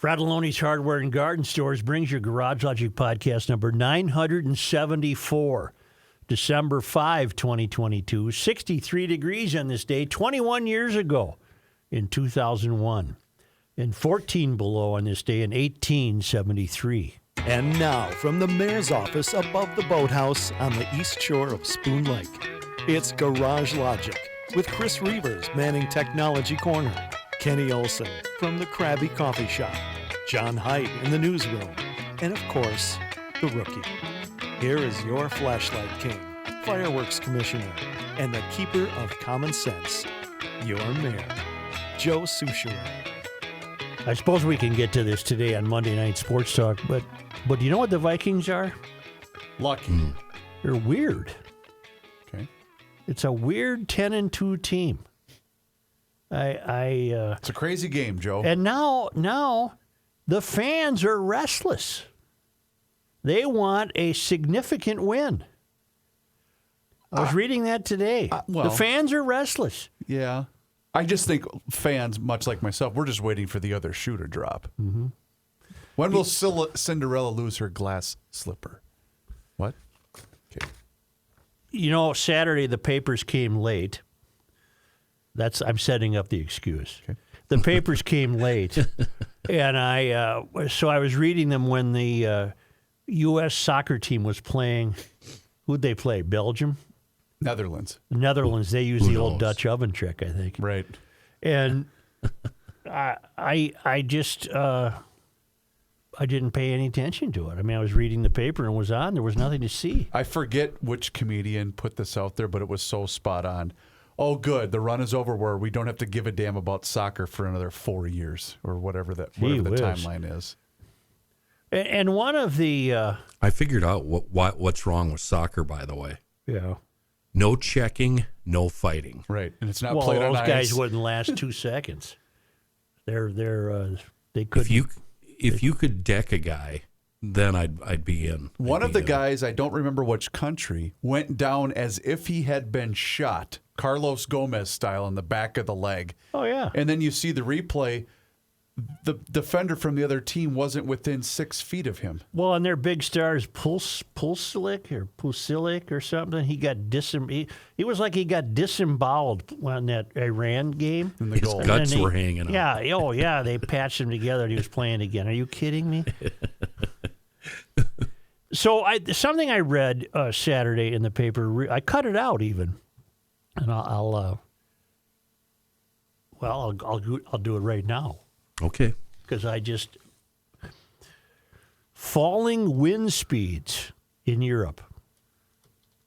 Fratelloni's Hardware and Garden Stores brings your Garage Logic podcast number 974, December 5, 2022. 63 degrees on this day, 21 years ago in 2001, and 14 below on this day in 1873. And now, from the mayor's office above the boathouse on the east shore of Spoon Lake, it's Garage Logic with Chris Reavers manning Technology Corner, Kenny Olson from the Krabby Coffee Shop, John Haidt in the newsroom, and of course, the Rookie. Here is your Flashlight King, Fireworks Commissioner, and the Keeper of Common Sense, your Mayor, Joe Soucheray. I suppose we can get to this today on Monday Night Sports Talk, but do you know what the Vikings are? Lucky. They're weird. Okay. It's a weird 10-2 team. It's a crazy game, Joe. And now the fans are restless. They want a significant win. I was reading that today. The fans are restless. Yeah. I just think fans, much like myself, we're just waiting for the other shoe to drop. Mm-hmm. When will Cinderella lose her glass slipper? What? Okay. You know, Saturday the papers came late. I'm setting up the excuse. Okay. The papers came late, and so I was reading them when the U.S. soccer team was playing. Who'd they play? Belgium? Netherlands. They use the old Dutch oven trick, I think. Right. And I just I didn't pay any attention to it. I mean, I was reading the paper and it was on. There was nothing to see. I forget which comedian put this out there, but it was so spot on. Oh, good. The run is over where we don't have to give a damn about soccer for another 4 years or whatever the timeline is. And one of the... I figured out what's wrong with soccer, by the way. Yeah. No checking, no fighting. Right. And it's not played on ice. Those guys wouldn't last 2 seconds. They couldn't... If you could deck a guy, then I'd be in. One of the guys, I don't remember which country, went down as if he had been shot, Carlos Gomez style, in the back of the leg. Oh, yeah. And then you see the replay. The defender from the other team wasn't within 6 feet of him. Well, and their big star is Pulisic or something. He got he was like he got disemboweled on that Iran game. And his guts were hanging out. Yeah, oh yeah, they patched him together and he was playing again. Are you kidding me? So something I read Saturday in the paper, I cut it out even, and I'll do it right now. Okay. Because falling wind speeds in Europe.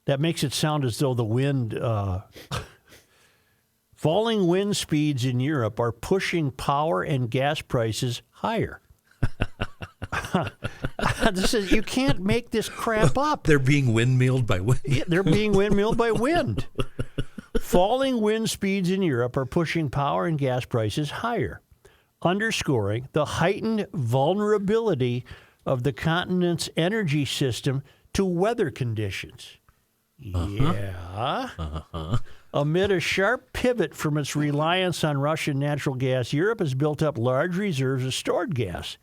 That makes it sound as though the wind, falling wind speeds in Europe are pushing power and gas prices higher. You can't make this crap up. They're being windmilled by wind. Yeah, they're being windmilled by wind. Falling wind speeds in Europe are pushing power and gas prices higher, underscoring the heightened vulnerability of the continent's energy system to weather conditions. Yeah. Amid a sharp pivot from its reliance on Russian natural gas, Europe has built up large reserves of stored gas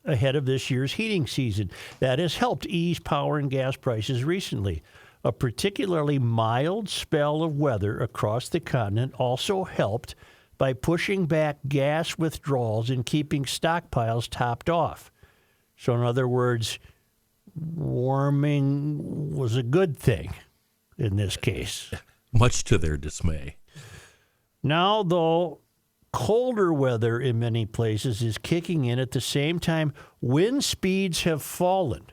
ahead of this year's heating season. That has helped ease power and gas prices recently. A particularly mild spell of weather across the continent also helped by pushing back gas withdrawals and keeping stockpiles topped off. So in other words, warming was a good thing in this case. Much to their dismay. Now, though, colder weather in many places is kicking in at the same time wind speeds have fallen,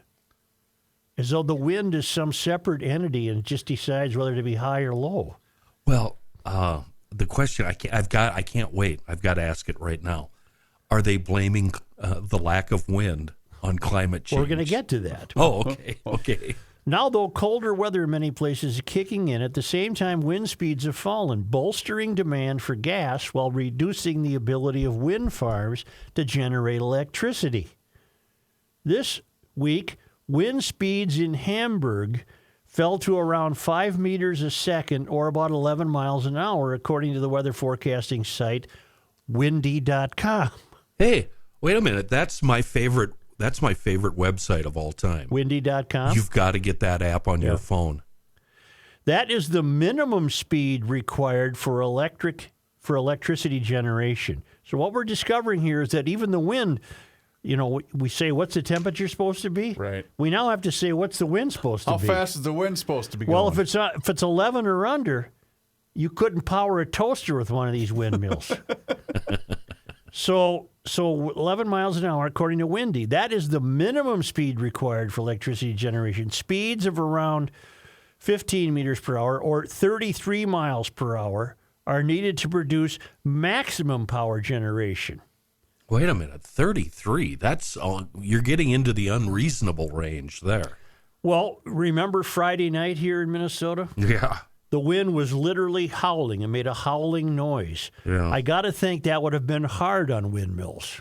as though the wind is some separate entity and just decides whether to be high or low. Well, the question I can't wait. I've got to ask it right now. Are they blaming the lack of wind on climate change? We're going to get to that. Oh, okay. Okay. Now, though, colder weather in many places is kicking in, at the same time, wind speeds have fallen, bolstering demand for gas while reducing the ability of wind farms to generate electricity. This week, wind speeds in Hamburg fell to around 5 meters a second, or about 11 miles an hour, according to the weather forecasting site windy.com. Hey, Wait a minute. That's my favorite website of all time. Windy.com. You've got to get that app on your phone. That is the minimum speed required for electricity generation. So what we're discovering here is that even the wind, we say, what's the temperature supposed to be? Right. We now have to say, what's the wind supposed to be? How fast is the wind supposed to be Well, going? if it's 11 or under, you couldn't power a toaster with one of these windmills. So 11 miles an hour, according to Windy, that is the minimum speed required for electricity generation. Speeds of around 15 meters per hour or 33 miles per hour are needed to produce maximum power generation. Wait a minute. 33. That's you're getting into the unreasonable range there. Well, remember Friday night here in Minnesota? Yeah. The wind was literally howling. It made a howling noise. Yeah. I got to think that would have been hard on windmills.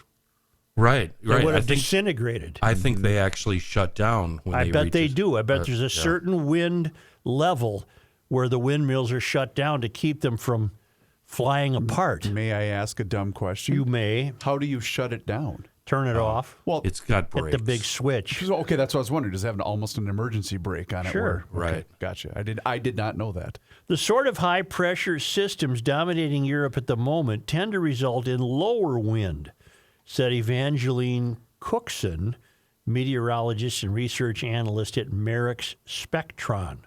Right. It would have disintegrated. I think they actually shut down when I bet they do. I bet there's a certain wind level where the windmills are shut down to keep them from flying apart. May I ask a dumb question? You may How do you shut it down? turn it off, Well, It's got hit brakes. the big switch. okay, that's what I was wondering. Does it have almost an emergency brake on it? Sure. Okay, Right. Gotcha. I did not know that. The sort of high-pressure systems dominating Europe at the moment tend to result in lower wind, said Evangeline Cookson, meteorologist and research analyst at Merrick's Spectron.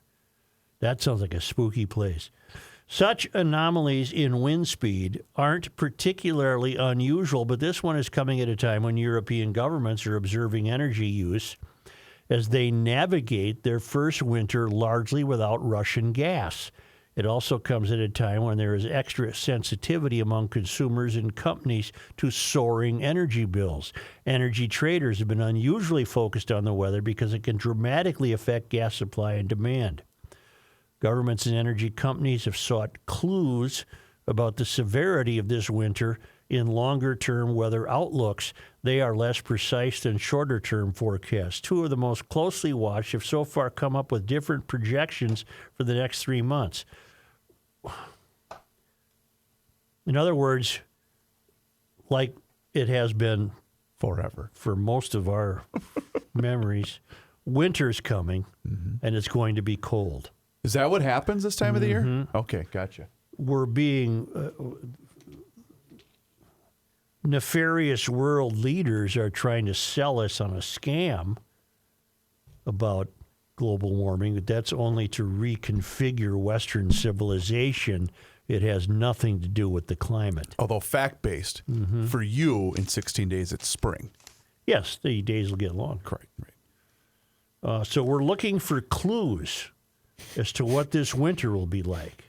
That sounds like a spooky place. Such anomalies in wind speed aren't particularly unusual, but this one is coming at a time when European governments are observing energy use as they navigate their first winter largely without Russian gas. It also comes at a time when there is extra sensitivity among consumers and companies to soaring energy bills. Energy traders have been unusually focused on the weather because it can dramatically affect gas supply and demand. Governments and energy companies have sought clues about the severity of this winter in longer-term weather outlooks. They are less precise than shorter-term forecasts. Two of the most closely watched have so far come up with different projections for the next 3 months. In other words, like it has been Forever. for most of our memories, winter's coming, and it's going to be cold. Is that what happens this time of the year? Okay, gotcha. We're being nefarious world leaders are trying to sell us on a scam about global warming. That's only to reconfigure Western civilization. It has nothing to do with the climate. Although fact-based, for you, in 16 days, it's spring. Yes, the days will get long. Correct. Right. So we're looking for clues as to what this winter will be like.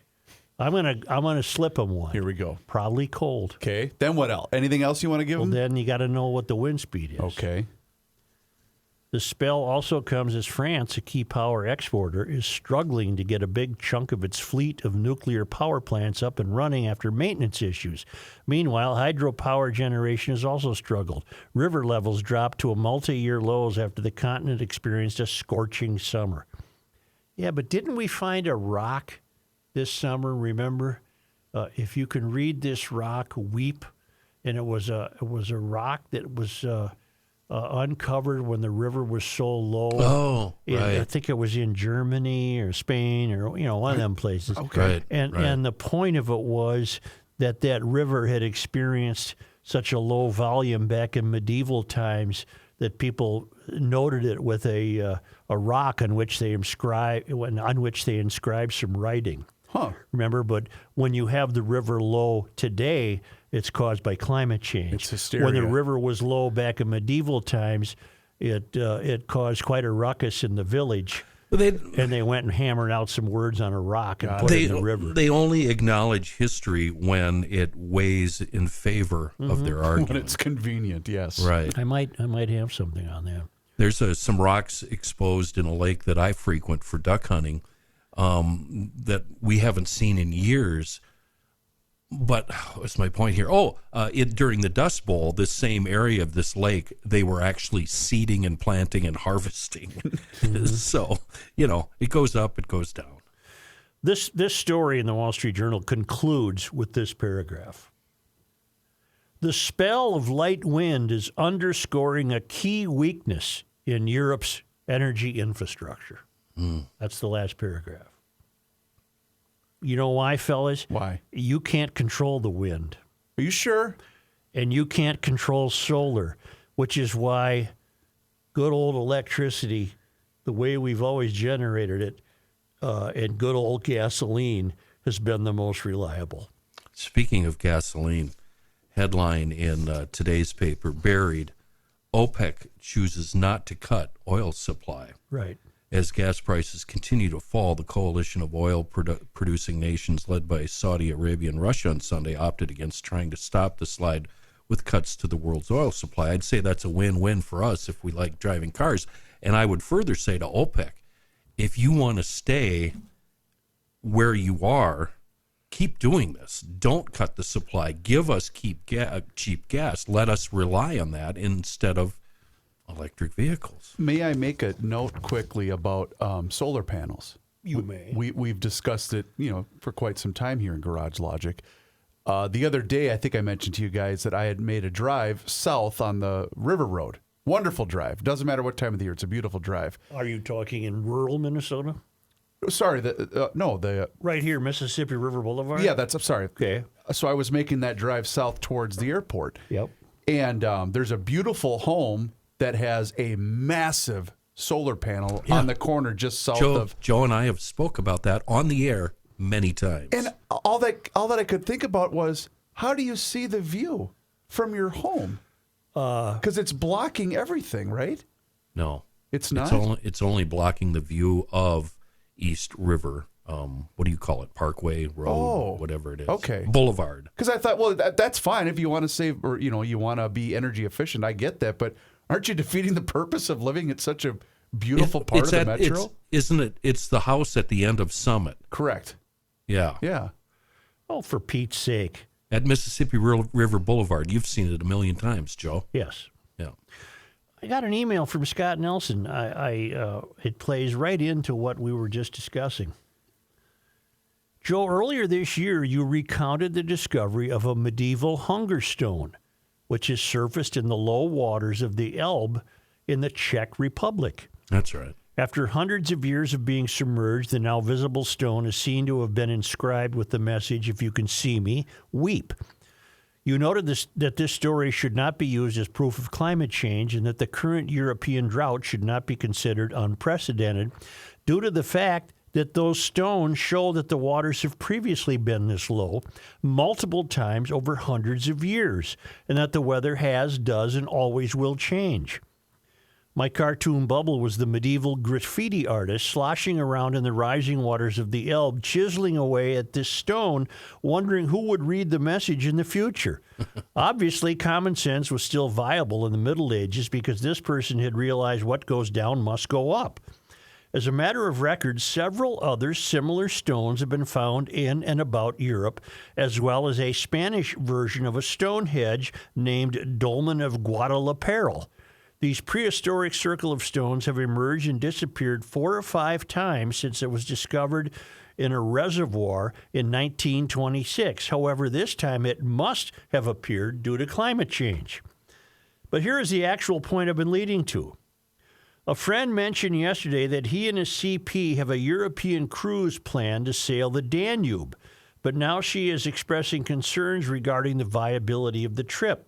I'm gonna slip them one. Here we go. Probably cold. Okay. Then what else? Anything else you want to give Well, them? then you got to know what the wind speed is. Okay. The spell also comes as France, a key power exporter, is struggling to get a big chunk of its fleet of nuclear power plants up and running after maintenance issues. Meanwhile, hydropower generation has also struggled. River levels dropped to a multi-year lows after the continent experienced a scorching summer. Yeah, but didn't we find a rock this summer? Remember, if you can read this rock, Weep, and it was a rock that was uncovered when the river was so low. Oh, right. I think it was in Germany or Spain or one of them places. Okay. And the point of it was that river had experienced such a low volume back in medieval times that people noted it with a rock on which they inscribed some writing. Huh. Remember, but when you have the river low today, it's caused by climate change. It's hysteria. When the river was low back in medieval times, it caused quite a ruckus in the village. And they went and hammered out some words on a rock and put it in the river. They only acknowledge history when it weighs in favor of their argument. When it's convenient, yes. Right. I might have something on that. There's some rocks exposed in a lake that I frequent for duck hunting that we haven't seen in years. But what's my point here? During the Dust Bowl, this same area of this lake, they were actually seeding and planting and harvesting. So, it goes up, it goes down. This story in the Wall Street Journal concludes with this paragraph. The spell of light wind is underscoring a key weakness in Europe's energy infrastructure. That's the last paragraph. You know why, fellas? Why? You can't control the wind, Are you sure? and you can't control solar, which is why good old electricity, the way we've always generated it, and good old gasoline has been the most reliable. Speaking of gasoline, headline in today's paper, buried, OPEC chooses not to cut oil supply. Right. As gas prices continue to fall, the coalition of oil-producing nations led by Saudi Arabia and Russia on Sunday opted against trying to stop the slide with cuts to the world's oil supply. I'd say that's a win-win for us if we like driving cars. And I would further say to OPEC, if you want to stay where you are, keep doing this. Don't cut the supply. Give us cheap gas. Let us rely on that instead of electric vehicles. May I make a note quickly about solar panels? You may. We've discussed it, for quite some time here in Garage Logic. The other day, I think I mentioned to you guys that I had made a drive south on the River Road. Wonderful drive. Doesn't matter what time of the year. It's a beautiful drive. Are you talking in rural Minnesota? Sorry, the Right here, Mississippi River Boulevard? yeah, I'm sorry. Okay. So I was making that drive south towards the airport. Yep. And there's a beautiful home that has a massive solar panel on the corner just south of. Joe and I have spoke about that on the air many times. And all that I could think about was, how do you see the view from your home? Because it's blocking everything, right? No, It's not? It's only blocking the view of East River. What do you call it? Parkway Road, whatever it is. Okay. Boulevard. Because I thought, well, that's fine if you want to save or you want to be energy efficient. I get that, but aren't you defeating the purpose of living at such a beautiful part of the metro? Isn't it? It's the house at the end of Summit. Correct. Yeah. Yeah. Oh, for Pete's sake. At Mississippi River Boulevard. You've seen it a million times, Joe. Yes. Yeah. I got an email from Scott Nelson. It plays right into what we were just discussing. Joe, earlier this year, you recounted the discovery of a medieval hunger stone, which has surfaced in the low waters of the Elbe in the Czech Republic. That's right. After hundreds of years of being submerged, the now visible stone is seen to have been inscribed with the message, "If you can see me, weep." You noted that this story should not be used as proof of climate change and that the current European drought should not be considered unprecedented due to the fact that those stones show that the waters have previously been this low multiple times over hundreds of years and that the weather does, and always will change. My cartoon bubble was the medieval graffiti artist sloshing around in the rising waters of the Elbe, chiseling away at this stone, wondering who would read the message in the future. Obviously, common sense was still viable in the Middle Ages because this person had realized what goes down must go up. As a matter of record, several other similar stones have been found in and about Europe, as well as a Spanish version of a Stonehenge named Dolmen of Guadalajara. These prehistoric circle of stones have emerged and disappeared 4 or 5 times since it was discovered in a reservoir in 1926. However, this time it must have appeared due to climate change. But here is the actual point I've been leading to. A friend mentioned yesterday that he and his CP have a European cruise plan to sail the Danube, but now she is expressing concerns regarding the viability of the trip.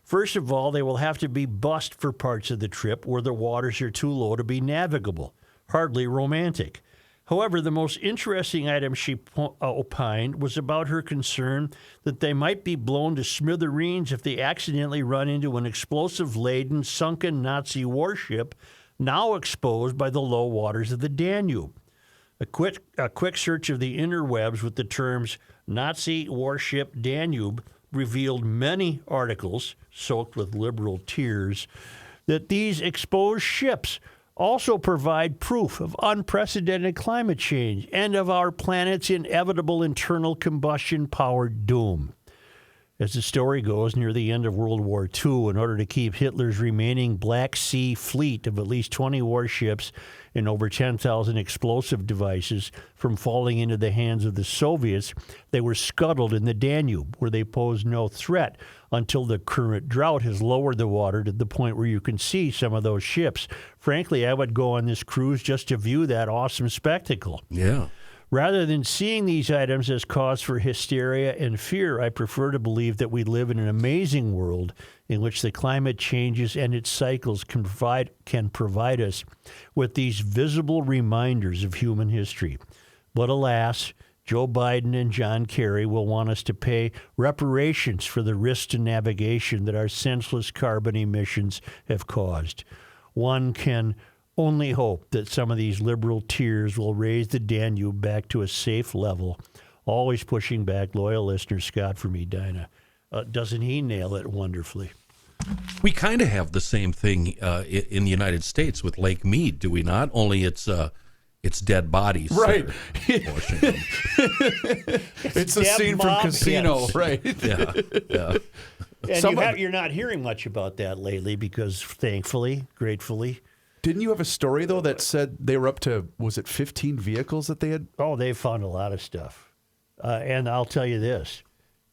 First of all, they will have to be bussed for parts of the trip where the waters are too low to be navigable. Hardly romantic. However, the most interesting item she opined was about her concern that they might be blown to smithereens if they accidentally run into an explosive-laden, sunken Nazi warship now exposed by the low waters of the Danube. A quick search of the interwebs with the terms Nazi warship Danube revealed many articles, soaked with liberal tears, that these exposed ships also provide proof of unprecedented climate change and of our planet's inevitable internal combustion-powered doom. As the story goes, near the end of World War II, in order to keep Hitler's remaining Black Sea fleet of at least 20 warships and over 10,000 explosive devices from falling into the hands of the Soviets, they were scuttled in the Danube, where they posed no threat until the current drought has lowered the water to the point where you can see some of those ships. Frankly, I would go on this cruise just to view that awesome spectacle. Yeah. Rather than seeing these items as cause for hysteria and fear, I prefer to believe that we live in an amazing world in which the climate changes and its cycles can provide us with these visible reminders of human history. But alas, Joe Biden and John Kerry will want us to pay reparations for the risk to navigation that our senseless carbon emissions have caused. One can only hope that some of these liberal tears will raise the Danube back to a safe level. Always pushing back, loyal listener Scott from Edina. Doesn't he nail it wonderfully? We kind of have the same thing in the United States with Lake Mead, do we not? Only it's dead bodies. Right. It's It's a scene from Casino, hits. right? Yeah, yeah. And you're not hearing much about that lately because, thankfully, gratefully, Didn't you have a story, though, that said they were up to, was it 15 vehicles that they had? oh, they found a lot of stuff. And I'll tell you this.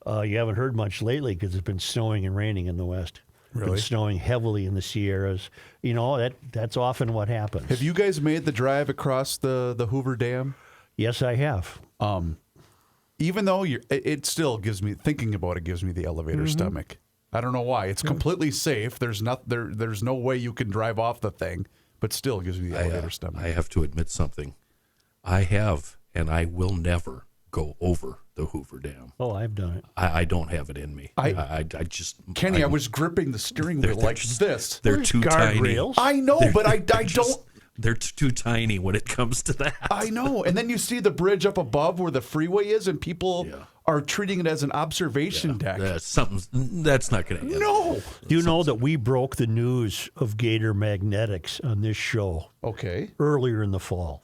You haven't heard much lately because it's been snowing and raining in the West. It's Really? been snowing heavily in the Sierras. You know, that's often what happens. Have you guys made the drive across the Hoover Dam? Yes, I have. Even though it still gives me, thinking about it gives me the elevator stomach. I don't know why. It's completely safe. There's no way you can drive off the thing, but still gives me the elevator stomach. I have to admit something. I have, and I will never go over the Hoover Dam. Oh, I've done it. I don't have it in me. I just Kenny, I was gripping the steering wheel like this. They're too tiny. Guardrails. I know, but I don't. They're too tiny when it comes to that. I know. And then you see the bridge up above where the freeway is, and people are treating it as an observation deck. That's not going to happen. No. Do you know that we broke the news of Gator Magnetics on this show Okay. earlier in the fall?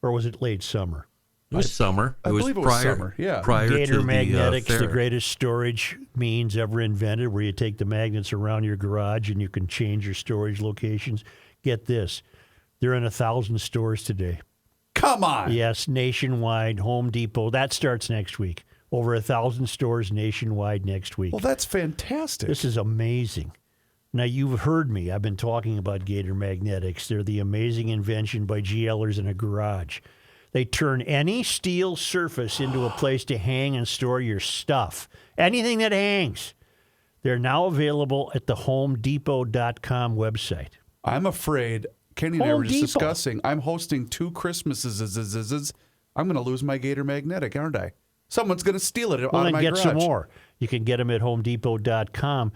Or was it late summer? It was summer. I believe it was summer, yeah. Prior Gator to Magnetics, the the fair. greatest storage means ever invented, where you take the magnets around your garage and you can change your storage locations. Get this. They're in 1,000 stores today. Come on. Yes, nationwide, Home Depot. That starts next week. Over 1,000 stores nationwide next week. Well, that's fantastic. This is amazing. Now, you've heard me. I've been talking about Gator Magnetics. They're the amazing invention by GLers in a garage. They turn any steel surface into a place to hang and store your stuff. Anything that hangs. They're now available at the HomeDepot.com website. I'm afraid, Kenny and I Home were just Depot. discussing, I'm hosting 2 Christmases. I'm going to lose my Gator Magnetic, aren't I? Someone's going to steal it Well, out then of my get garage. some more. You can get them at HomeDepot.com.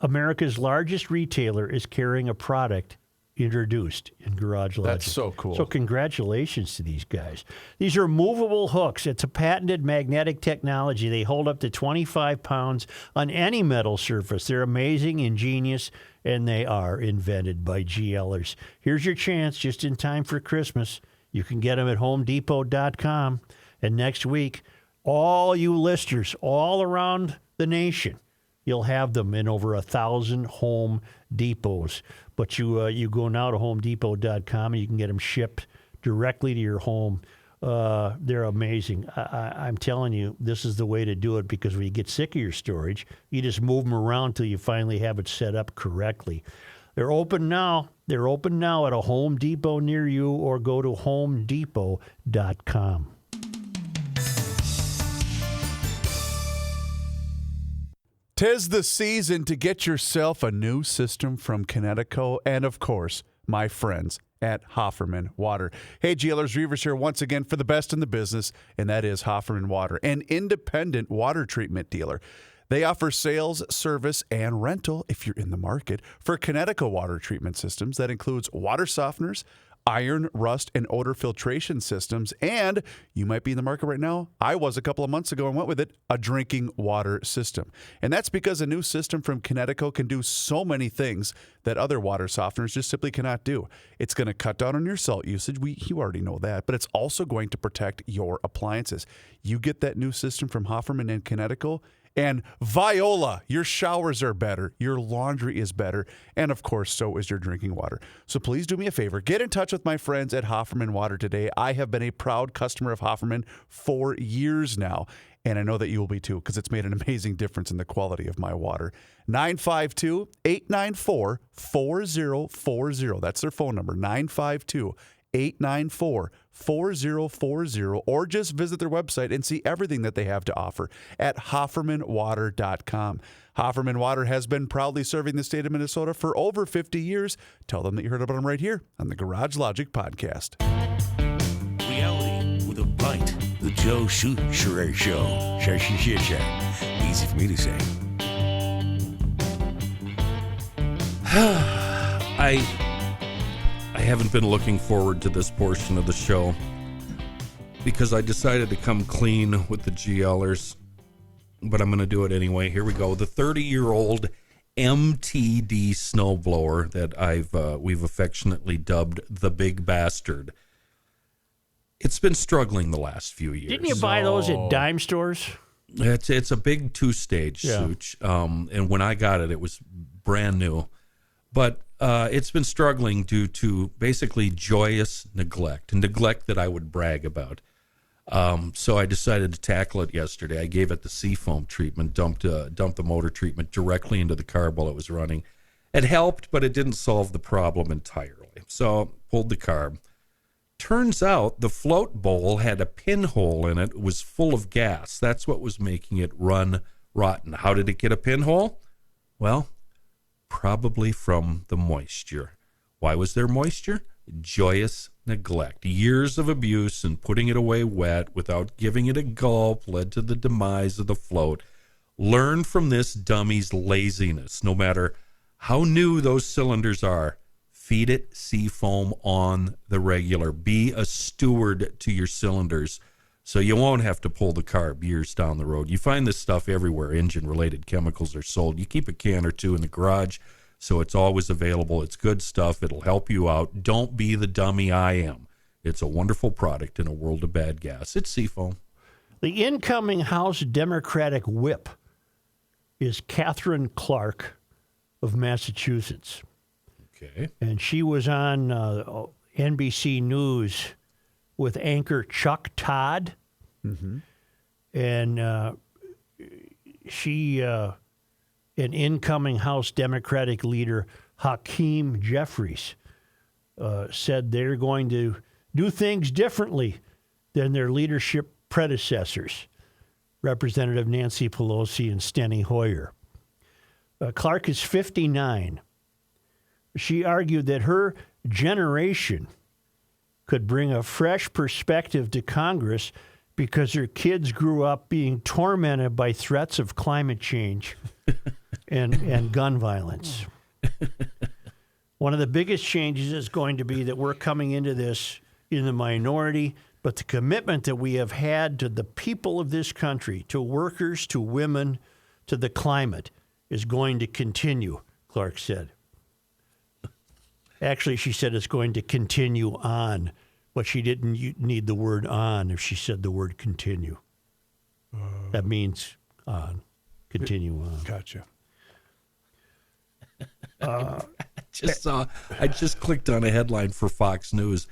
America's largest retailer is carrying a product introduced in Garage Logic. That's so cool. So congratulations to these guys. These are movable hooks. It's a patented magnetic technology. They hold up to 25 pounds on any metal surface. They're amazing, ingenious, and they are invented by GLers. Here's your chance just in time for Christmas. You can get them at HomeDepot.com. And next week, all you listeners all around the nation, you'll have them in over 1,000 Home Depots. But you go now to HomeDepot.com and you can get them shipped directly to your home. They're amazing. I'm telling you, this is the way to do it, because when you get sick of your storage, you just move them around till you finally have it set up correctly. They're open now. They're open now at a Home Depot near you, or go to HomeDepot.com. Tis the season to get yourself a new system from Connecticut and, of course, my friends at Hofferman Water. Hey, GLers, Reavers here once again for the best in the business, and that is Hofferman Water, an independent water treatment dealer. They offer sales, service, and rental, if you're in the market, for Connecticut water treatment systems. That includes water softeners, iron, rust, and odor filtration systems. And you might be in the market right now. I was a couple of months ago and went with it, a drinking water system. And that's because a new system from Connecticut can do so many things that other water softeners just simply cannot do. It's going to cut down on your salt usage. You already know that. But it's also going to protect your appliances. You get that new system from Hofferman and Connecticut, and Viola, your showers are better, your laundry is better, and of course, so is your drinking water. So please do me a favor. Get in touch with my friends at Hofferman Water today. I have been a proud customer of Hofferman for years now, and I know that you will be too, because it's made an amazing difference in the quality of my water. 952-894-4040. That's their phone number, 952-894-4040, or just visit their website and see everything that they have to offer at HoffermanWater.com. Hofferman Water has been proudly serving the state of Minnesota for over 50 years. Tell them that you heard about them right here on the Garage Logic Podcast. Reality with a bite. The Joe Shurer Show. Easy for me to say. I haven't been looking forward to this portion of the show because I decided to come clean with the GLers, but I'm going to do it anyway. Here we go. The 30-year-old MTD snowblower that we've affectionately dubbed the Big Bastard. It's been struggling the last few years. Didn't you buy those at dime stores? It's a big two-stage Such, and when I got it, it was brand new. But it's been struggling due to basically joyous neglect that I would brag about. So I decided to tackle it yesterday. I gave it the Seafoam treatment, dumped the motor treatment directly into the carb while it was running. It helped, but it didn't solve the problem entirely. So pulled the carb. Turns out the float bowl had a pinhole in it. It was full of gas. That's what was making it run rotten. How did it get a pinhole? Well, probably from the moisture. Why was there moisture? Joyous neglect. Years of abuse and putting it away wet without giving it a gulp led to the demise of the float. Learn from this dummy's laziness. No matter how new those cylinders are, feed it Seafoam on the regular. Be a steward to your cylinders so you won't have to pull the carb years down the road. You find this stuff everywhere. Engine-related chemicals are sold. You keep a can or two in the garage so it's always available. It's good stuff. It'll help you out. Don't be the dummy I am. It's a wonderful product in a world of bad gas. It's Seafoam. The incoming House Democratic whip is Kathryn Clark of Massachusetts. Okay. And she was on NBC News with anchor Chuck Todd. Mm-hmm. And she, an incoming House Democratic leader, Hakeem Jeffries, said they're going to do things differently than their leadership predecessors, Representative Nancy Pelosi and Steny Hoyer. Clark is 59. She argued that her generation could bring a fresh perspective to Congress because her kids grew up being tormented by threats of climate change and gun violence. One of the biggest changes is going to be that we're coming into this in the minority, but the commitment that we have had to the people of this country, to workers, to women, to the climate, is going to continue, Clark said. Actually, she said it's going to continue on, but she didn't need the word on if she said the word continue. That means on, continue on. Gotcha. I just clicked on a headline for Fox News.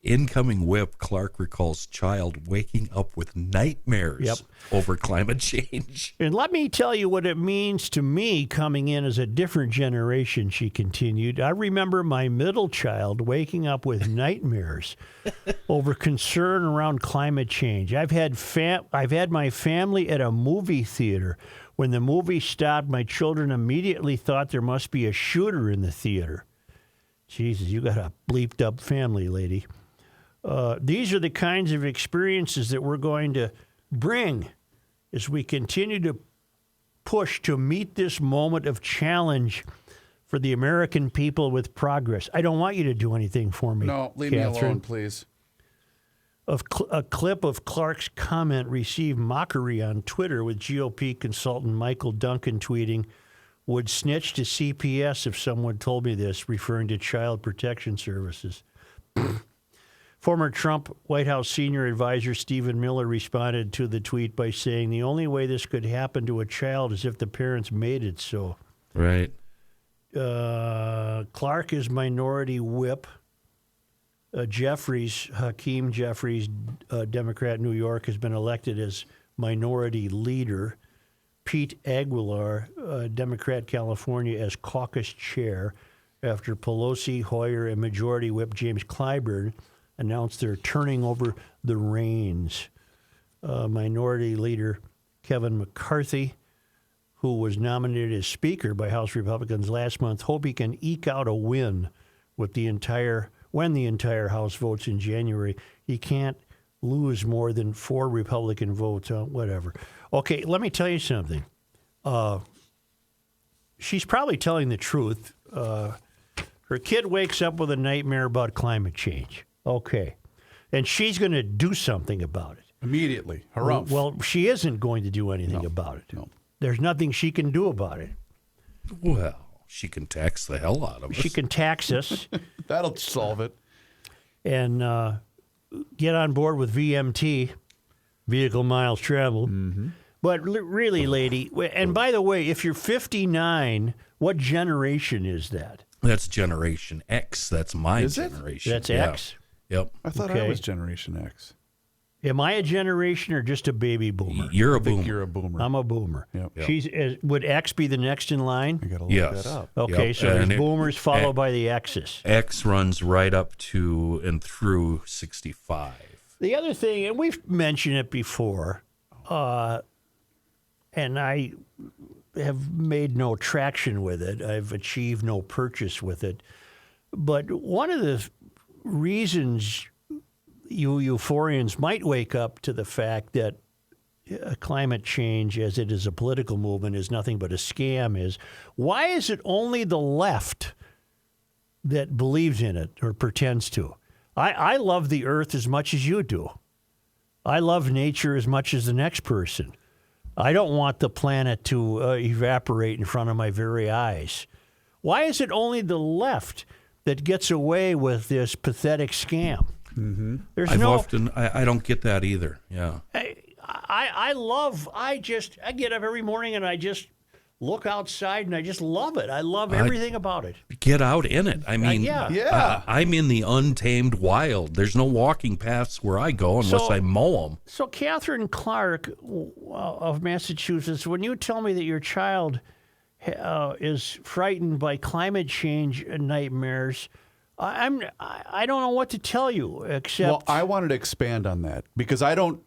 Incoming whip, Clark recalls child waking up with nightmares over climate change. And let me tell you what it means to me coming in as a different generation, she continued. I remember my middle child waking up with nightmares over concern around climate change. I've had my family at a movie theater. When the movie stopped, my children immediately thought there must be a shooter in the theater. Jesus, you got a bleeped up family, lady. These are the kinds of experiences that we're going to bring as we continue to push to meet this moment of challenge for the American people with progress. I don't want you to do anything for me. No, leave me Kathryn. alone, please. A clip of Clark's comment received mockery on Twitter, with GOP consultant Michael Duncan tweeting, "Would snitch to CPS if someone told me this," referring to Child Protection Services. Former Trump White House senior advisor Stephen Miller responded to the tweet by saying, "The only way this could happen to a child is if the parents made it so." Right. Clark is minority whip. Hakeem Jeffries, Democrat New York, has been elected as minority leader. Pete Aguilar, Democrat California, as caucus chair after Pelosi, Hoyer, and Majority Whip James Clyburn announced they're turning over the reins. Minority Leader Kevin McCarthy, who was nominated as Speaker by House Republicans last month, hope he can eke out a win with when the entire House votes in January. He can't lose more than 4 Republican votes. Whatever. Okay, let me tell you something. She's probably telling the truth. Her kid wakes up with a nightmare about climate change. Okay. And she's going to do something about it. Immediately. Harumph. Well, she isn't going to do anything about it. No. There's nothing she can do about it. Well, she can tax the hell out of us. She can tax us That'll solve it. and get on board with VMT, vehicle miles traveled. Mm-hmm. But really, lady, and by the way, if you're 59, what generation is that? That's Generation X. That's my Is it? generation. That's Yeah. X? Yep. I thought I Okay. was Generation X. Am I a generation or just a baby boomer? You're a I think boomer. you're a boomer. I'm a boomer. Yep. Would X be the next in I line? got to look Yes. that up. Okay, Yep. so And there's it- boomers followed by the X's. X runs right up to and through 65. The other thing, and we've mentioned it before, and I have made no traction with it. I've achieved no purchase with it. But one of the reasons you euphorians might wake up to the fact that climate change, as it is a political movement, is nothing but a scam is, why is it only the left that believes in it or pretends to? I love the earth as much as you do. I love nature as much as the next person. I don't want the planet to evaporate in front of my very eyes. Why is it only the left that gets away with this pathetic scam? Mm-hmm. There's I don't get that either. Yeah. I get up every morning and I just look outside and I just love it. I love everything about it. Get out in it. I mean, yeah. I'm in the untamed wild. There's no walking paths where I go unless I mow them. So Kathryn Clark of Massachusetts, when you tell me that your child is frightened by climate change nightmares, I don't know what to tell you except Well, I wanted to expand on that because I don't.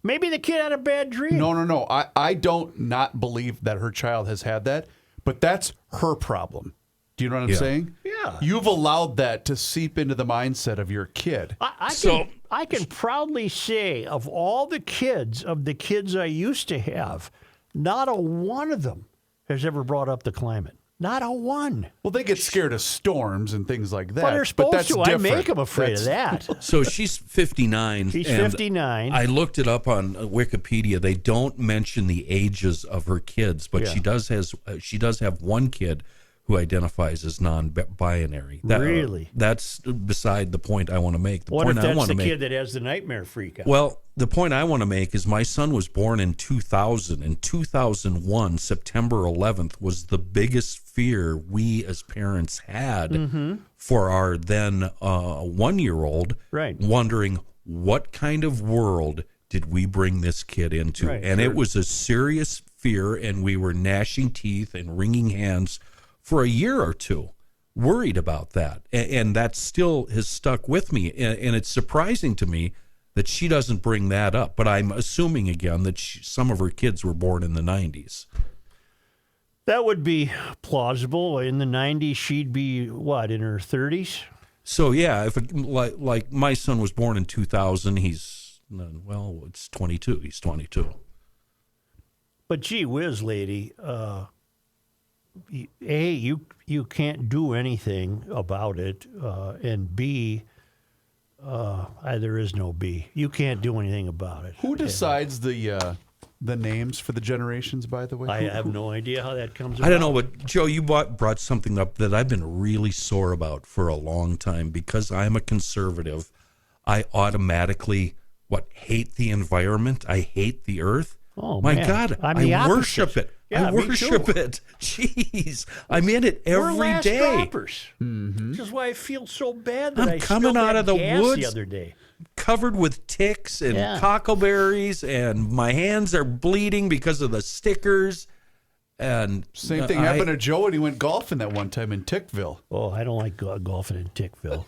maybe the kid had a bad dream. No. I don't not believe that her child has had that, but that's her problem. Do you know what I'm saying? Yeah. You've allowed that to seep into the mindset of your kid. I can proudly say of the kids I used to have, not a one of them has ever brought up the climate. Not a one. Well, they get scared of storms and things like that. But they're supposed that's to. different. I make them afraid of that. So she's 59. She's and 59. I looked it up on Wikipedia. They don't mention the ages of her kids, but Yeah. she does have one kid who identifies as non-binary. Really? That's beside the point I want to make. What if that's the kid that has the nightmare freak out? Well, the point I want to make is my son was born in 2000. In 2001, September 11th was the biggest fear we as parents had for our then 1-year-old, Right. wondering what kind of world did we bring this kid into. Right, and sure. it was a serious fear, and we were gnashing teeth and wringing hands for a year or two, worried about that. And that still has stuck with me. And it's surprising to me that she doesn't bring that up. But I'm assuming, again, that some of her kids were born in the 90s. That would be plausible. In the 90s, she'd be, what, in her 30s? So, yeah, if like my son was born in 2000, it's 22. He's 22. But gee whiz, lady, A, you can't do anything about it, and B, there is no B. You can't do anything about it. Who decides the names for the generations, by the way? I have no idea how that comes about. I don't know, but Joe, you brought something up that I've been really sore about for a long time. Because I'm a conservative, I automatically hate the environment. I hate the earth. Oh, my man. God, I'm the I worship opposite. it. Yeah, I me worship too. it. Jeez, I'm in it We're every last day. droppers. Which is why I feel so bad that I'm I coming spilled out that of the gas woods. the other day. Covered with ticks and Yeah. cockleberries, and my hands are bleeding because of the stickers. And Same thing happened to Joe when he went golfing that one time in Tickville. Oh, I don't like golfing in Tickville.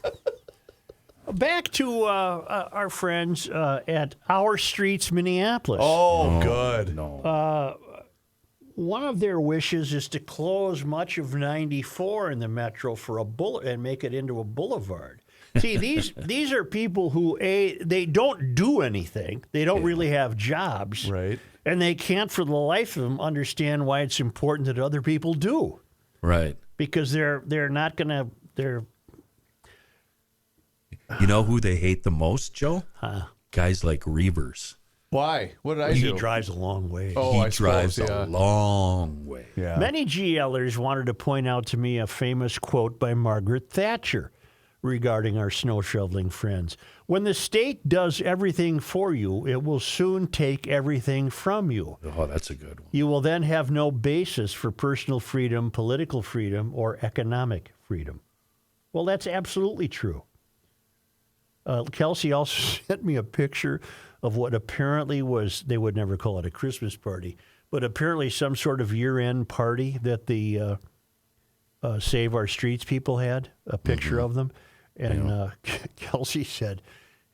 Back to our friends at Our Streets, Minneapolis. Oh, good. No. One of their wishes is to close much of 94 in the metro for and make it into a boulevard. See, these are people who they don't do anything. They don't really have jobs, Right. And they can't, for the life of them, understand why it's important that other people do, Right. because they're not gonna. You know who they hate the most, Joe? Guys like Reavers. Why? What did I He do? drives a long way. Oh, He I drives suppose, yeah. a long way. Yeah. Many GLers wanted to point out to me a famous quote by Margaret Thatcher regarding our snow shoveling friends. When the state does everything for you, it will soon take everything from you. Oh, that's a good one. You will then have no basis for personal freedom, political freedom, or economic freedom. Well, that's absolutely true. Kelsey also sent me a picture of what apparently was, they would never call it a Christmas party, but apparently some sort of year-end party that the Save Our Streets people had, a picture of them. And Kelsey said,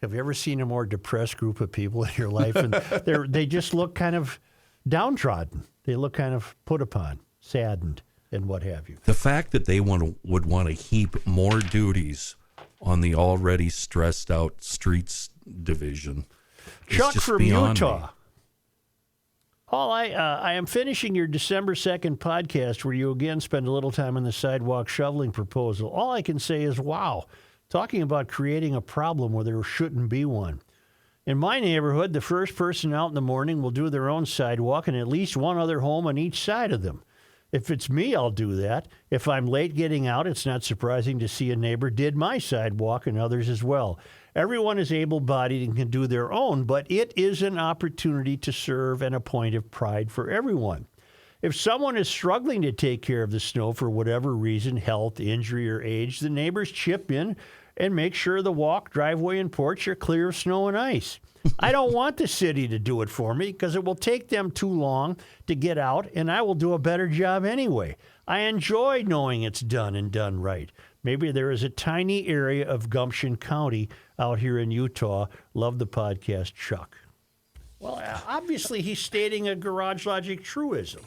have you ever seen a more depressed group of people in your life? And they just look kind of downtrodden. They look kind of put upon, saddened, and what have you. The fact that they would want to heap more duties on the already stressed out streets division is Chuck just from beyond Utah. me. I am finishing your December 2nd podcast where you again spend a little time on the sidewalk shoveling proposal. All I can say is, wow, talking about creating a problem where there shouldn't be one. In my neighborhood, the first person out in the morning will do their own sidewalk and at least one other home on each side of them. If it's me, I'll do that. If I'm late getting out, it's not surprising to see a neighbor did my sidewalk and others as well. Everyone is able-bodied and can do their own, but it is an opportunity to serve and a point of pride for everyone. If someone is struggling to take care of the snow for whatever reason, health, injury, or age, the neighbors chip in and make sure the walk, driveway, and porch are clear of snow and ice. I don't want the city to do it for me because it will take them too long to get out, and I will do a better job anyway. I enjoy knowing it's done and done right. Maybe there is a tiny area of Gumption County out here in Utah. Love the podcast, Chuck. Well, obviously he's stating a Garage Logic truism.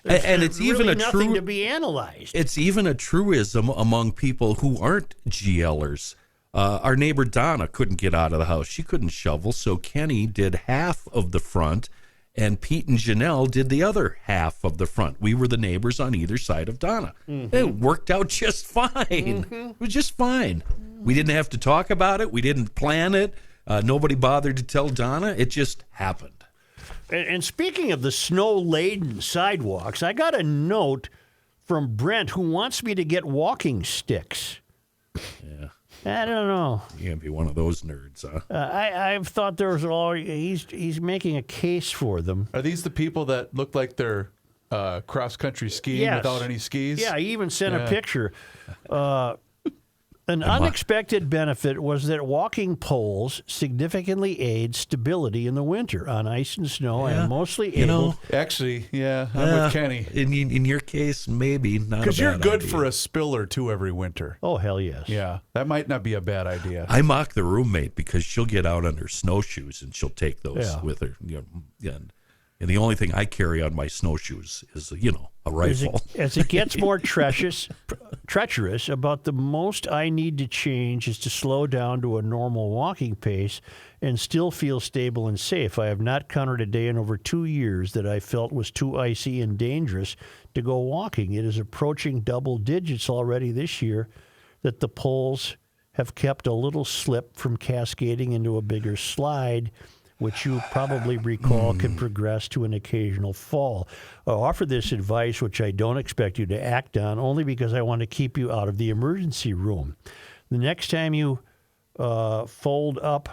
And it's really even a nothing to be analyzed. It's even a truism among people who aren't GLers. Our neighbor Donna couldn't get out of the house. She couldn't shovel, so Kenny did half of the front, and Pete and Janelle did the other half of the front. We were the neighbors on either side of Donna. It worked out just fine. It was just fine. We didn't have to talk about it. We didn't plan it. Nobody bothered to tell Donna. It just happened. And speaking of the snow-laden sidewalks, I got a note from Brent who wants me to get walking sticks. Yeah. I don't know. You can't be one of those nerds, huh? I've thought there was he's making a case for them. Are these the people that look like they're cross-country skiing Yes. without any skis? Yeah, he even sent a Yeah. picture. An unexpected benefit was that walking poles significantly aid stability in the winter on ice and snow and mostly You able. know, Actually, yeah, I'm with Kenny. in your case, maybe not. Because you're good idea. for a spill or two every winter. Oh, hell yes. Yeah, that might not be a bad idea. I mock the roommate because she'll get out on her snowshoes and she'll take those Yeah. with her. You know, and And the only thing I carry on my snowshoes is, a rifle. As it gets more treacherous, about the most I need to change is to slow down to a normal walking pace and still feel stable and safe. I have not counted a day in over 2 years that I felt was too icy and dangerous to go walking. It is approaching double digits already this year that the poles have kept a little slip from cascading into a bigger slide, which you probably recall can progress to an occasional fall. I offer this advice, which I don't expect you to act on, only because I want to keep you out of the emergency room. The next time you fold up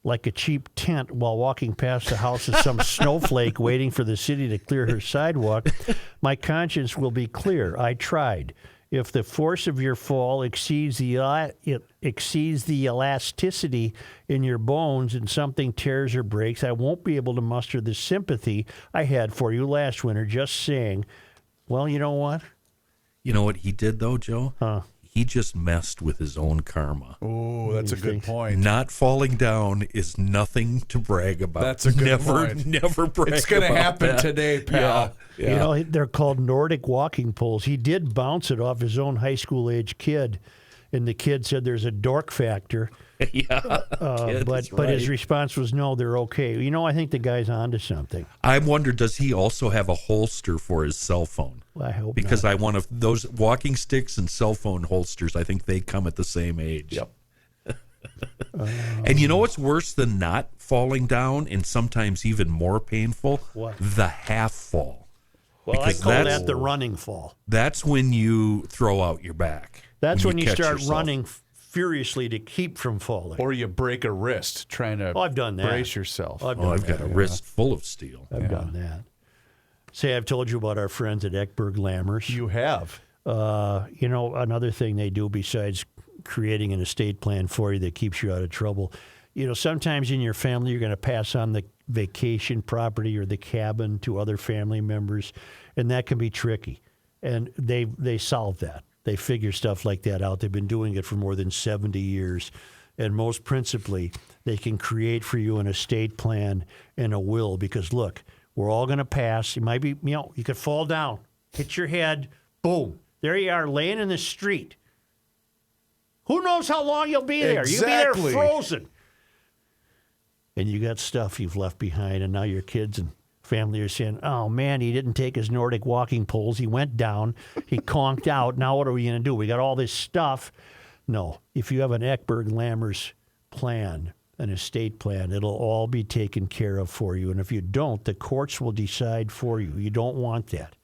like a cheap tent while walking past the house of some snowflake waiting for the city to clear her sidewalk, my conscience will be clear. I tried. If the force of your fall exceeds the elasticity in your bones and something tears or breaks, I won't be able to muster the sympathy I had for you last winter. Just saying. Well, you know what? You know what he did, though, Joe? He just messed with his own karma. Oh, that's a good point. Not falling down is nothing to brag about. That's a good point. Never brag. It's going to about happen that. today, pal. Yeah. You know, they're called Nordic walking poles. He did bounce it off his own high school age kid, and the kid said there's a dork factor. But his response was, no, they're okay. You know, I think the guy's onto something. I wonder, does he also have a holster for his cell phone? Well, I hope Because not. I want those walking sticks and cell phone holsters, I think they come at the same age. Yep. And you know what's worse than not falling down and sometimes even more painful? What? The half fall. Well, I because call that's- that the running fall. That's when you throw out your back. That's when you catch start yourself. running furiously to keep from falling. Or you break a wrist trying to I've done that. brace yourself. I've Oh, done I've got that. a wrist full of steel. I've done that. Say, I've told you about our friends at Eckberg Lammers. You have. You know, another thing they do besides creating an estate plan for you that keeps you out of trouble, you know, sometimes in your family you're going to pass on the vacation property or the cabin to other family members, and that can be tricky. And they solve that. They figure stuff like that out. They've been doing it for more than 70 years. And most principally, they can create for you an estate plan and a will because, look, we're all going to pass. You might be, you could fall down, hit your head, boom. There you are laying in the street. Who knows how long you'll be there? You'll be Exactly. there frozen. And you got stuff you've left behind, and now your kids and family are saying, oh, man, he didn't take his Nordic walking poles. He went down. He conked out. Now what are we going to do? We got all this stuff. No. If you have an Eckberg Lammers plan, an estate plan, it'll all be taken care of for you. And if you don't, the courts will decide for you. You don't want that.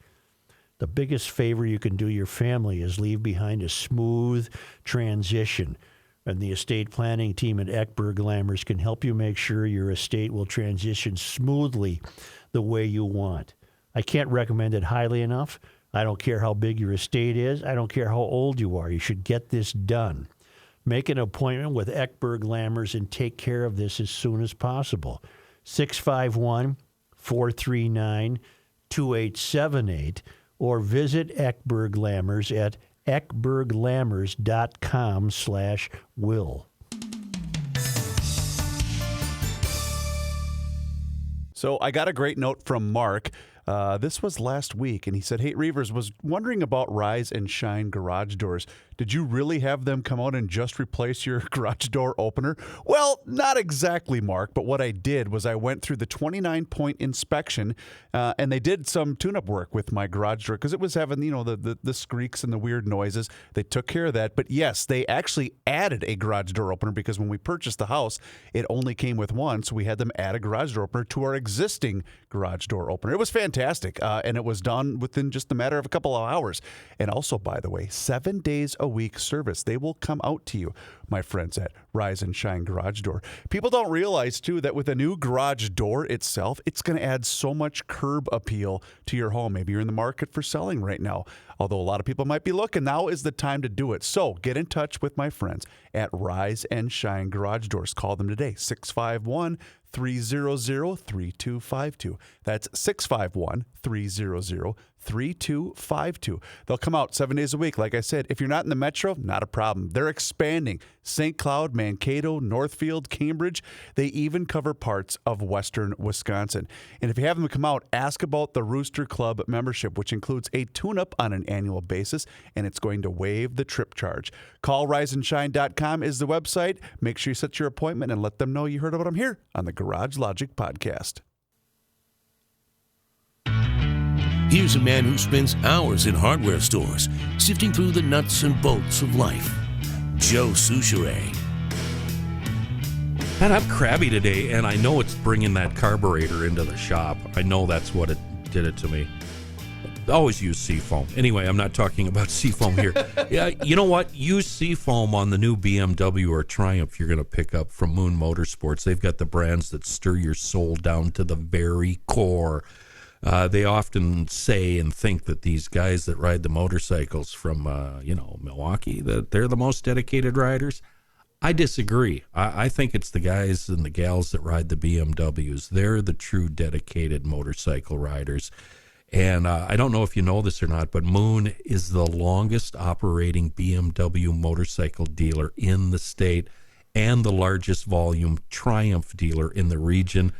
The biggest favor you can do your family is leave behind a smooth transition. And the estate planning team at Eckberg Lammers can help you make sure your estate will transition smoothly the way you want. I can't recommend it highly enough. I don't care how big your estate is. I don't care how old you are. You should get this done. Make an appointment with Eckberg Lammers and take care of this as soon as possible. 651-439-2878 or visit Eckberg Lammers at eckberglammers.com/will. So I got a great note from Mark. This was last week, and he said, hey, Reavers, was wondering about Rise and Shine garage doors. Did you really have them come out and just replace your garage door opener? Well, not exactly, Mark, but what I did was I went through the 29-point inspection, and they did some tune-up work with my garage door because it was having, the squeaks and the weird noises. They took care of that. But yes, they actually added a garage door opener because when we purchased the house, it only came with one, so we had them add a garage door opener to our existing garage door opener. It was fantastic, and it was done within just a matter of a couple of hours. And also, by the way, 7 days a week service. They will come out to you, my friends at Rise and Shine Garage Door. People don't realize, too, that with a new garage door itself, it's going to add so much curb appeal to your home. Maybe you're in the market for selling right now. Although a lot of people might be looking, now is the time to do it. So get in touch with my friends at Rise and Shine Garage Doors. Call them today, 651-300-3252. That's 651-300-3252. 3252. They'll come out 7 days a week. Like I said, if you're not in the metro, not a problem. They're expanding. St. Cloud, Mankato, Northfield, Cambridge. They even cover parts of western Wisconsin. And if you have them come out, ask about the Rooster Club membership, which includes a tune-up on an annual basis, and it's going to waive the trip charge. CallRiseandShine.com is the website. Make sure you set your appointment and let them know you heard about them here on the Garage Logic Podcast. Here's a man who spends hours in hardware stores, sifting through the nuts and bolts of life. Joe Souchere. And I'm crabby today, and I know it's bringing that carburetor into the shop. I know that's what it did it to me. I always use Seafoam. Anyway, I'm not talking about Seafoam here. Yeah, you know what? Use Seafoam on the new BMW or Triumph you're going to pick up from Moon Motorsports. They've got the brands that stir your soul down to the very core. They often say and think that these guys that ride the motorcycles from, Milwaukee, that they're the most dedicated riders. I disagree. I think it's the guys and the gals that ride the BMWs. They're the true dedicated motorcycle riders. And I don't know if you know this or not, but Moon is the longest operating BMW motorcycle dealer in the state and the largest volume Triumph dealer in the region.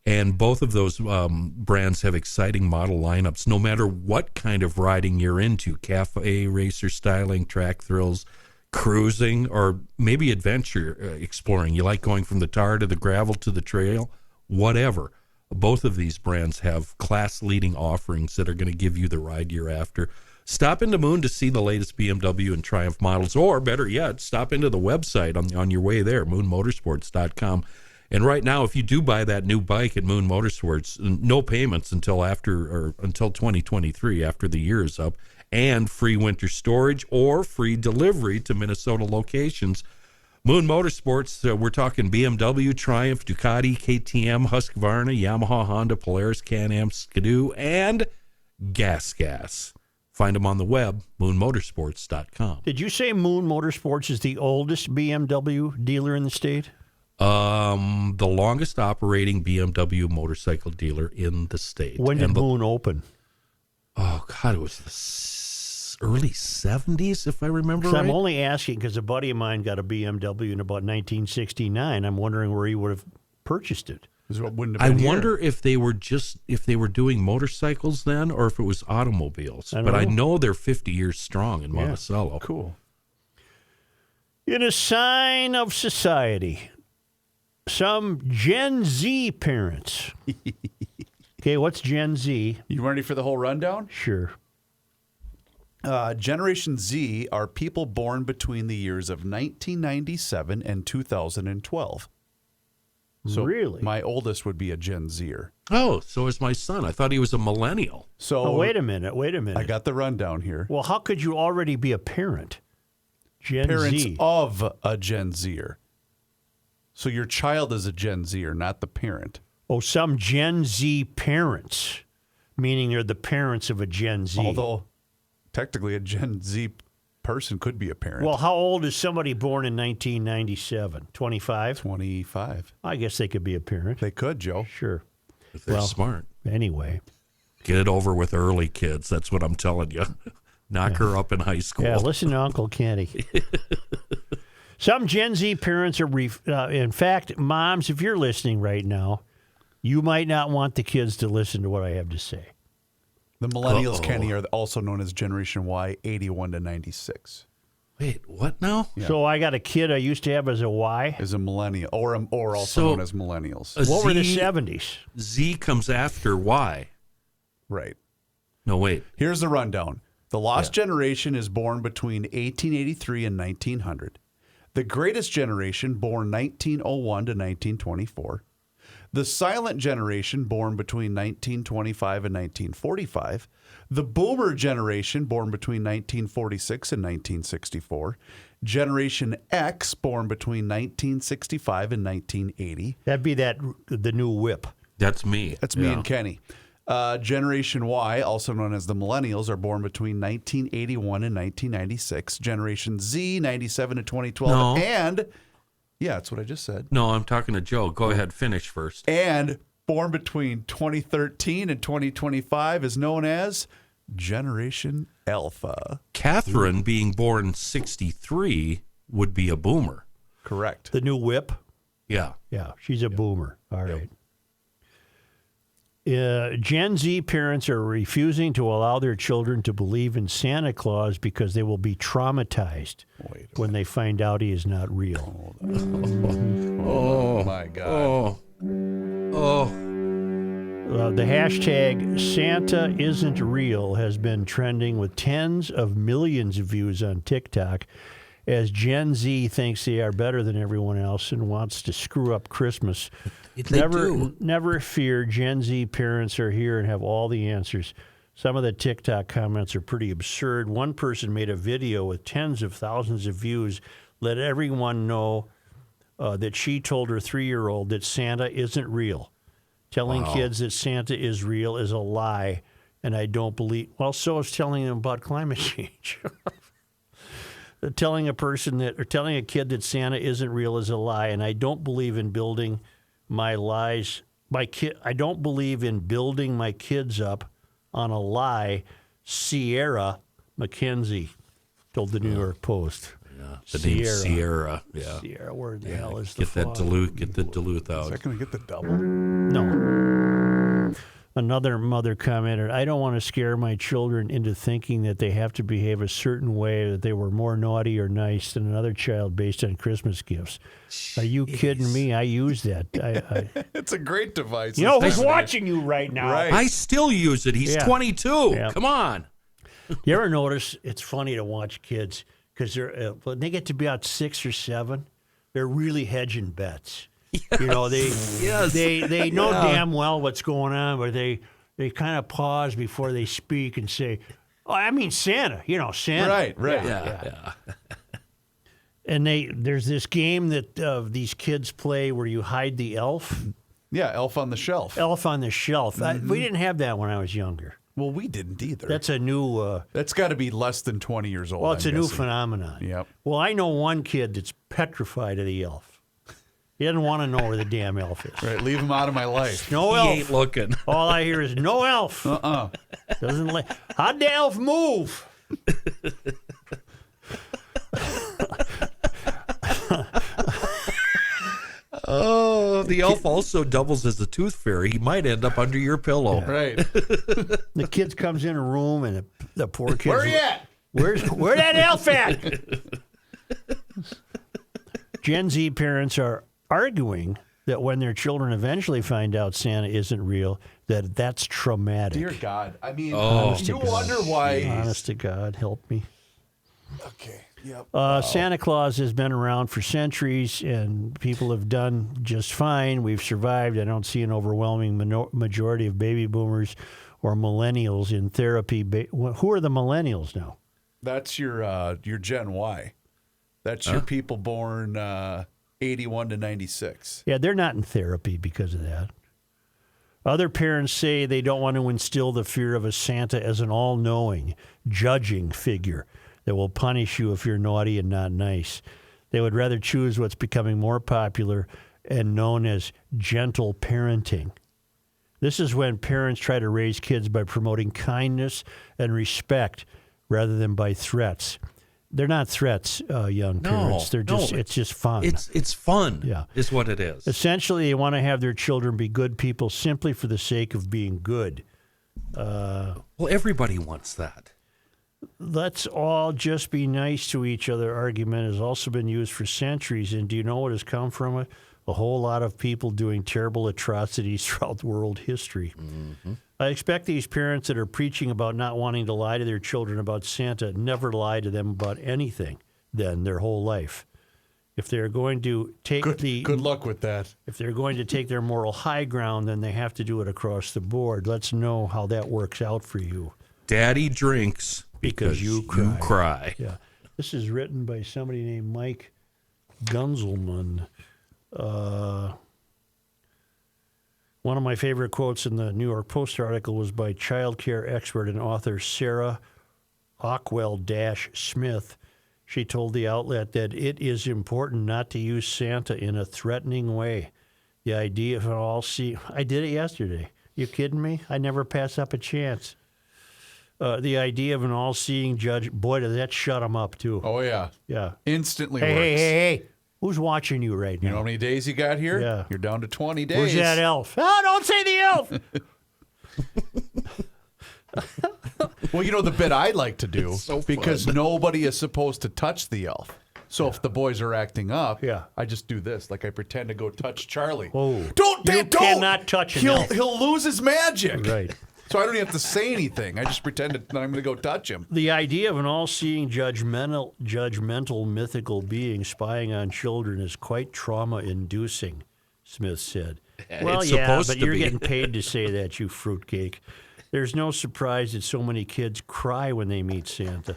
And both of those brands have exciting model lineups, no matter what kind of riding you're into, cafe, racer styling, track thrills, cruising, or maybe adventure exploring. You like going from the tar to the gravel to the trail, whatever. Both of these brands have class-leading offerings that are going to give you the ride you're after. Stop into Moon to see the latest BMW and Triumph models, or better yet, stop into the website on your way there, moonmotorsports.com. And right now, if you do buy that new bike at Moon Motorsports, no payments until 2023, after the year is up, and free winter storage or free delivery to Minnesota locations. Moon Motorsports, we're talking BMW, Triumph, Ducati, KTM, Husqvarna, Yamaha, Honda, Polaris, Can-Am, Skidoo, and Gas. Find them on the web, moonmotorsports.com. Did you say Moon Motorsports is the oldest BMW dealer in the state? The longest operating BMW motorcycle dealer in the state. When did Moon open? Oh, God, it was the early 70s, if I remember right. I'm only asking because a buddy of mine got a BMW in about 1969. I'm wondering where he would have purchased it. I wonder if they were doing motorcycles then, or if it was automobiles. I know they're 50 years strong in Monticello. Cool. In a sign of society, some Gen Z parents. Okay, what's Gen Z? You ready for the whole rundown? Sure. Generation Z are people born between the years of 1997 and 2012. So really? My oldest would be a Gen Zer. Oh, so is my son. I thought he was a millennial. So wait a minute. I got the rundown here. Well, how could you already be a parent? Parents Z. of a Gen Zer. So your child is a Gen Zer, not the parent. Oh, some Gen Z parents, meaning they're the parents of a Gen Z. Although technically a Gen Z person could be a parent. Well, how old is somebody born in 1997? 25? 25. I guess they could be a parent. They could, Joe. Sure. If they're smart. Anyway. Get it over with early, kids. That's what I'm telling you. Knock her up in high school. Yeah, listen to Uncle Kenny. Some Gen Z parents are, in fact, moms, if you're listening right now, you might not want the kids to listen to what I have to say. The millennials, Kenny, are also known as Generation Y, 81 to 96. Wait, what now? Yeah. So I got a kid I used to have as a Y. As a millennial, or also known as millennials. What were the 70s? Z comes after Y. Right. No, wait. Here's the rundown. The lost generation is born between 1883 and 1900. The greatest generation, born 1901 to 1924. The silent generation, born between 1925 and 1945. The boomer generation, born between 1946 and 1964. Generation X, born between 1965 and 1980. That'd be the new whip. That's me. That's me and Kenny. Generation Y, also known as the millennials, are born between 1981 and 1996. Generation Z, 97 to 2012. No. And, yeah, that's what I just said. No, I'm talking to Joe. Go ahead, finish first. And born between 2013 and 2025 is known as Generation Alpha. Kathryn, being born 63, would be a boomer. Correct. The new whip. Yeah. Yeah, she's a boomer. All right. Gen Z parents are refusing to allow their children to believe in Santa Claus because they will be traumatized when they find out he is not real. Oh my God. The hashtag Santa isn't real has been trending with tens of millions of views on TikTok as Gen Z thinks they are better than everyone else and wants to screw up Christmas. Never fear, Gen Z parents are here and have all the answers. Some of the TikTok comments are pretty absurd. One person made a video with tens of thousands of views, let everyone know that she told her 3-year-old that Santa isn't real. Telling kids that Santa is real is a lie, and I don't believe. Well, so is telling them about climate change. telling a kid that Santa isn't real is a lie, and I don't believe in building my lies. I don't believe in building my kids up on a lie. Sierra McKenzie told the New York Post. Yeah, the name Sierra. Yeah. Sierra, where the hell is the Get that Duluth? Get the Duluth out. Is that going to get the double? No. Another mother commented, I don't want to scare my children into thinking that they have to behave a certain way, that they were more naughty or nice than another child based on Christmas gifts. Are you kidding me? I use that. It's a great device. You know who's watching you right now? Right. I still use it. He's 22. Yeah. Come on. You ever notice it's funny to watch kids because when they get to be about 6 or 7, they're really hedging bets. Yes. You know, they know Yeah. damn well what's going on, but they kind of pause before they speak and say, "Oh, I mean Santa." You know, Santa. Right. Yeah. And there's this game that these kids play where you hide the elf. Yeah, Elf on the Shelf. Elf on the Shelf. We didn't have that when I was younger. Well, we didn't either. That's a new. That's got to be less than 20 years old. Well, it's I'm a new guessing. phenomenon. Yep. Well, I know one kid that's petrified of the elf. He doesn't want to know where the damn elf is. Right, leave him out of my life. No He elf. ain't looking. All I hear is no elf. Doesn't how'd the elf move? Oh, the elf also doubles as the tooth fairy. He might end up under your pillow. Right. The kid comes in a room and the poor kid. Where you at? Where that elf at? Gen Z parents are arguing that when their children eventually find out Santa isn't real, that's traumatic. Dear God. I mean, Honest to you God. wonder why. Honest to God, help me. Okay. Yep. Santa Claus has been around for centuries, and people have done just fine. We've survived. I don't see an overwhelming majority of baby boomers or millennials in therapy. Who are the millennials now? That's your Gen Y. That's your people born 81 to 96. Yeah, they're not in therapy because of that. Other parents say they don't want to instill the fear of a Santa as an all-knowing, judging figure that will punish you if you're naughty and not nice. They would rather choose what's becoming more popular and known as gentle parenting. This is when parents try to raise kids by promoting kindness and respect rather than by threats. They're not threats, young parents. They're just it's just fun. It's fun. Yeah. Is what it is. Essentially, they want to have their children be good people simply for the sake of being good. Well, everybody wants that. Let's all just be nice to each other argument has also been used for centuries. And do you know what has come from it? A whole lot of people doing terrible atrocities throughout world history. Mm-hmm. I expect these parents that are preaching about not wanting to lie to their children about Santa never lie to them about anything then their whole life. If they're going to take Good luck with that. If they're going to take their moral high ground, then they have to do it across the board. Let's know how that works out for you. Daddy drinks because you cry. Yeah. This is written by somebody named Mike Gunzelman. One of my favorite quotes in the New York Post article was by child care expert and author Sarah Ockwell-Smith. She told the outlet that it is important not to use Santa in a threatening way. The idea of I did it yesterday. You kidding me? I never pass up a chance. The idea of an all-seeing judge, boy, does that shut them up, too. Oh, yeah. Yeah. Instantly Hey, works. hey. Who's watching you right now? You know how many days you got here? Yeah. You're down to 20 days. Where's that elf? Oh, don't say the elf! Well, you know the bit I like to do, so because nobody is supposed to touch the elf. So if the boys are acting up, Yeah. I just do this. Like I pretend to go touch Charlie. Oh. Don't! You Don't! cannot touch an elf. He'll lose his magic. Right. So I don't even have to say anything. I just pretend that I'm going to go touch him. The idea of an all-seeing, judgmental, mythical being spying on children is quite trauma-inducing, Smith said. Well, It's yeah, supposed but to you're be. getting paid to say that, you fruitcake. There's no surprise that so many kids cry when they meet Santa.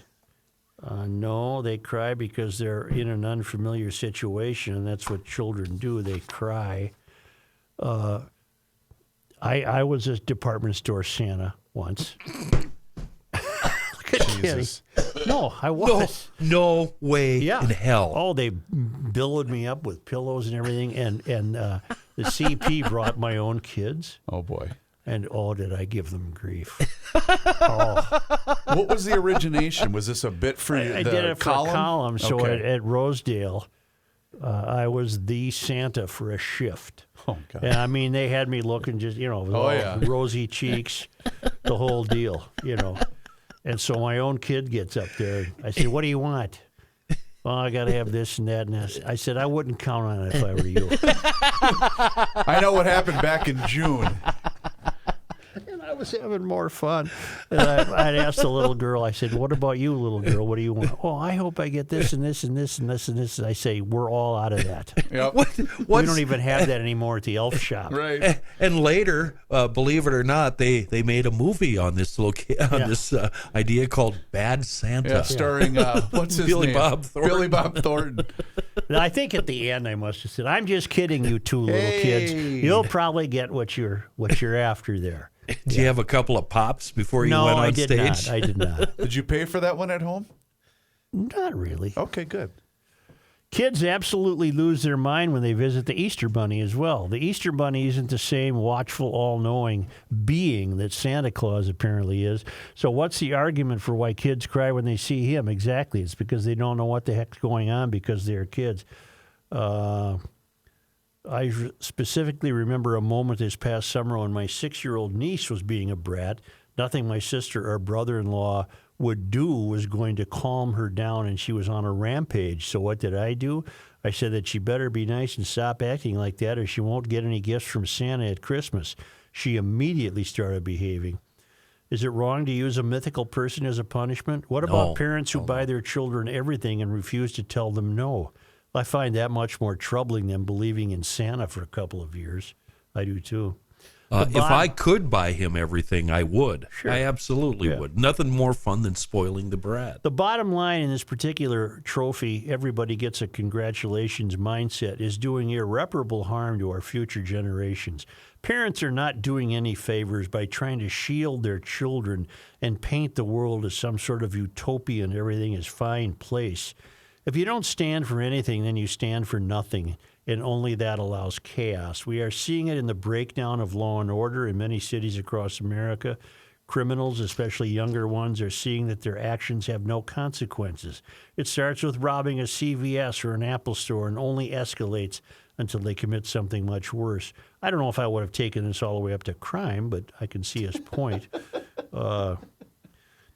No, they cry because they're in an unfamiliar situation, and that's what children do. They cry. I was a department store Santa once. Look at Kenny. Jesus. No, I was. No way Yeah. in hell. Oh, they billowed me up with pillows and everything, and the CP brought my own kids, Oh, boy. and oh, did I give them grief. What was the origination? Was this a bit for the I did it for column? a column, so Okay. at Rosedale, I was the Santa for a shift. Oh, God. And I mean, they had me looking just, with all yeah. rosy cheeks, the whole deal, And so my own kid gets up there. I say, what do you want? Well, I got to have this and that. And that. I said, I wouldn't count on it if I were you. I know what happened back in June. And I was having more fun. And I'd asked the little girl, I said, what about you, little girl? What do you want? Oh, I hope I get this and this and this and this and this. And I say, we're all out of that. Yep. We don't even have that anymore at the elf shop. Right. And later, believe it or not, they made a movie on this this idea called Bad Santa. Yeah, starring, what's his Billy name? Bob Thornton. Billy Bob Thornton. And I think at the end I must have said, I'm just kidding, you two little kids. Hey. You'll probably get what you're after there. Did you have a couple of pops before you No, went on I did stage? not. I did not. Did you pay for that one at home? Not really. Okay, good. Kids absolutely lose their mind when they visit the Easter Bunny as well. The Easter Bunny isn't the same watchful, all-knowing being that Santa Claus apparently is. So what's the argument for why kids cry when they see him? Exactly. It's because they don't know what the heck's going on because they're kids. I specifically remember a moment this past summer when my 6-year-old niece was being a brat. Nothing my sister or brother-in-law would do was going to calm her down, and she was on a rampage. So what did I do? I said that she better be nice and stop acting like that, or she won't get any gifts from Santa at Christmas. She immediately started behaving. Is it wrong to use a mythical person as a punishment? What about No. parents who buy their children everything and refuse to tell them no? I find that much more troubling than believing in Santa for a couple of years. I do too. If I could buy him everything, I would. Sure. I absolutely would. Nothing more fun than spoiling the brat. The bottom line in this particular trophy, everybody gets a congratulations mindset, is doing irreparable harm to our future generations. Parents are not doing any favors by trying to shield their children and paint the world as some sort of utopia and everything is fine place. If you don't stand for anything, then you stand for nothing, and only that allows chaos. We are seeing it in the breakdown of law and order in many cities across America. Criminals, especially younger ones, are seeing that their actions have no consequences. It starts with robbing a CVS or an Apple store and only escalates until they commit something much worse. I don't know if I would have taken this all the way up to crime, but I can see his point.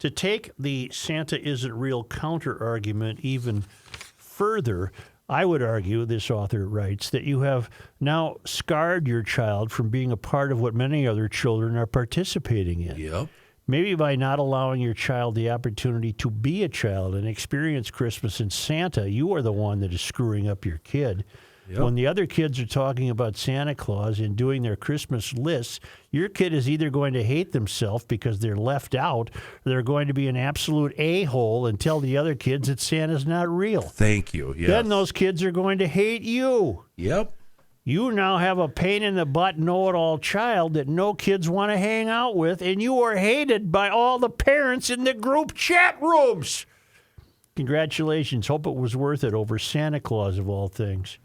To take the Santa isn't real counter-argument even further, I would argue, this author writes, that you have now scarred your child from being a part of what many other children are participating in. Yep. Maybe by not allowing your child the opportunity to be a child and experience Christmas and Santa, you are the one that is screwing up your kid. Yep. When the other kids are talking about Santa Claus and doing their Christmas lists, your kid is either going to hate themselves because they're left out, or they're going to be an absolute a-hole and tell the other kids that Santa's not real. Thank you. Yes. Then those kids are going to hate you. Yep. You now have a pain-in-the-butt know-it-all child that no kids want to hang out with, and you are hated by all the parents in the group chat rooms. Congratulations. Hope it was worth it over Santa Claus of all things.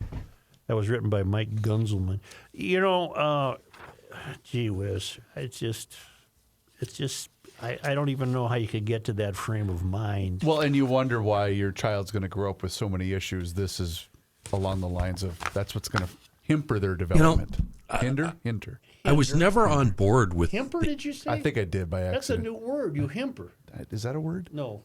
That was written by Mike Gunzelman. You know, gee whiz, it's just I don't even know how you could get to that frame of mind. Well, and you wonder why your child's going to grow up with so many issues. This is along the lines of that's what's going to hamper their development. Hinder? I was never on board with Himper, did you say? I think I did by That's a accident. new word, you himper. Is that a word? No.